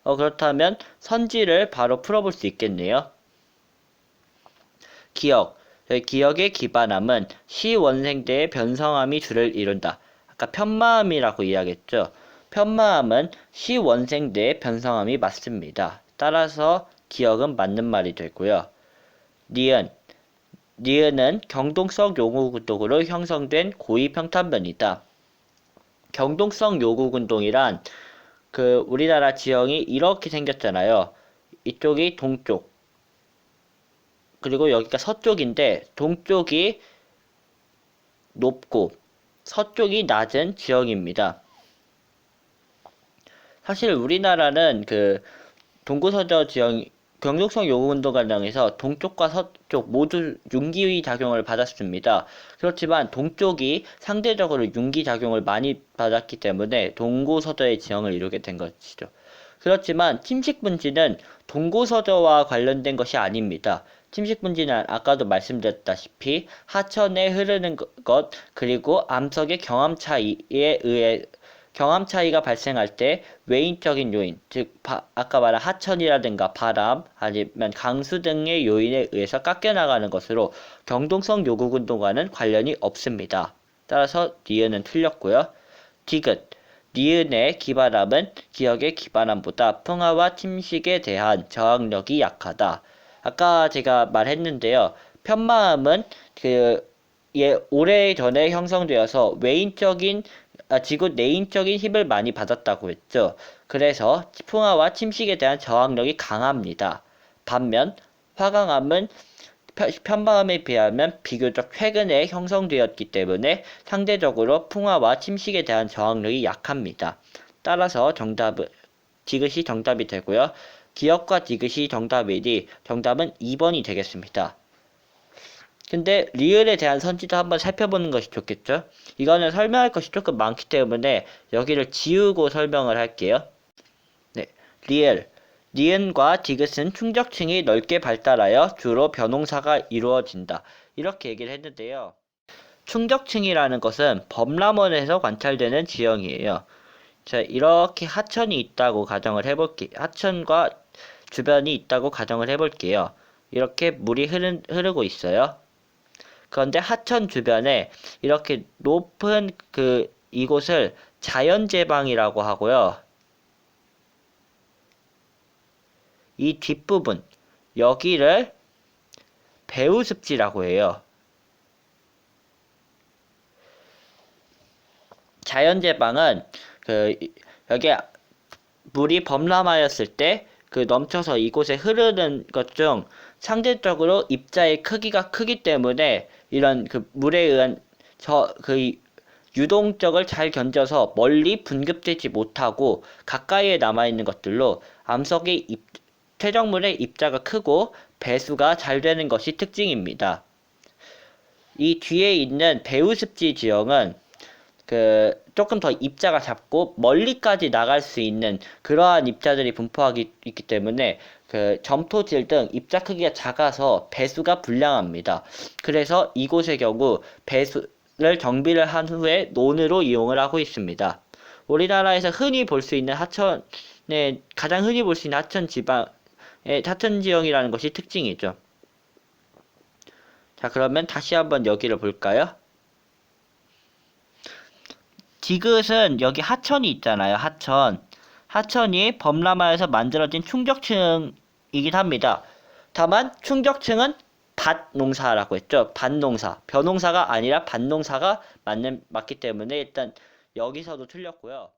그렇다면 선지를 바로 풀어볼 수 있겠네요. 기역. 기역의 기반암은 시원생대의 변성암이 주를 이룬다. 아까 편마암이라고 이야기했죠. 편마암은 시원생대의 변성암이 맞습니다. 따라서 기역은 맞는 말이 되고요. 니은은 경동성 요구근동으로 형성된 고위평탄면이다. 경동성 요구근동이란 우리나라 지형이 이렇게 생겼잖아요. 이쪽이 동쪽 그리고 여기가 서쪽인데 동쪽이 높고 서쪽이 낮은 지역입니다. 사실 우리나라는 그 동구서저 지역 경족성 요구운동과정에서 동쪽과 서쪽 모두 융기 작용을 받았습니다. 그렇지만 동쪽이 상대적으로 융기 작용을 많이 받았기 때문에 동구서저의 지형을 이루게 된 것이죠. 그렇지만 침식분지는 동구서저와 관련된 것이 아닙니다. 침식분지는 아까도 말씀드렸다시피 하천에 흐르는 것 그리고 암석의 경암 차이에 의해 경암 차이가 발생할 때 외인적인 요인, 즉 아까 말한 하천이라든가 바람, 아니면 강수 등의 요인에 의해서 깎여나가는 것으로 경동성 요구운동과는 관련이 없습니다. 따라서 니은은 틀렸고요. 디귿, 니은의 기반함은 기역의 기반함보다 풍화와 침식에 대한 저항력이 약하다. 아까 제가 말했는데요. 편마음은 오래전에 형성되어서 지구 내인적인 힘을 많이 받았다고 했죠. 그래서 풍화와 침식에 대한 저항력이 강합니다. 반면 화강암은 편마음에 비하면 비교적 최근에 형성되었기 때문에 상대적으로 풍화와 침식에 대한 저항력이 약합니다. 따라서 디귿이 정답이 되고요. 기역과 디귿이 정답이니 정답은 2번이 되겠습니다. 근데 리을에 대한 선지도 한번 살펴보는 것이 좋겠죠? 이거는 설명할 것이 조금 많기 때문에 여기를 지우고 설명을 할게요. 네, 리을. 니은과 디귿은 충적층이 넓게 발달하여 주로 벼농사가 이루어진다. 이렇게 얘기를 했는데요. 충적층이라는 것은 범람원에서 관찰되는 지형이에요. 자, 이렇게 하천이 있다고 가정을 해볼게요. 하천과 주변이 있다고 가정을 해볼게요. 이렇게 물이 흐르고 있어요. 그런데 하천 주변에 이렇게 높은 이곳을 자연제방이라고 하고요. 이 뒷부분, 여기를 배우습지라고 해요. 자연제방은 여기 물이 범람하였을 때 넘쳐서 이곳에 흐르는 것 중 상대적으로 입자의 크기가 크기 때문에 이런 물에 의한 유동적을 잘 견뎌서 멀리 분급되지 못하고 가까이에 남아있는 것들로 암석의 퇴적물의 입자가 크고 배수가 잘 되는 것이 특징입니다. 이 뒤에 있는 배우습지 지형은 조금 더 입자가 작고 멀리까지 나갈 수 있는 그러한 입자들이 분포하고 있기 때문에 점토질 등 입자 크기가 작아서 배수가 불량합니다. 그래서 이곳의 경우 배수를 정비를 한 후에 논으로 이용을 하고 있습니다. 우리나라에서 흔히 볼 수 있는 가장 흔히 볼 수 있는 하천 지형이라는 것이 특징이죠. 자, 그러면 다시 한번 여기를 볼까요? 디귿은 여기 하천이 있잖아요. 하천이 범람하여서 만들어진 충적층이긴 합니다. 다만 충적층은 밭농사라고 했죠. 밭농사. 벼농사가 아니라 밭농사가 맞기 때문에 일단 여기서도 틀렸고요.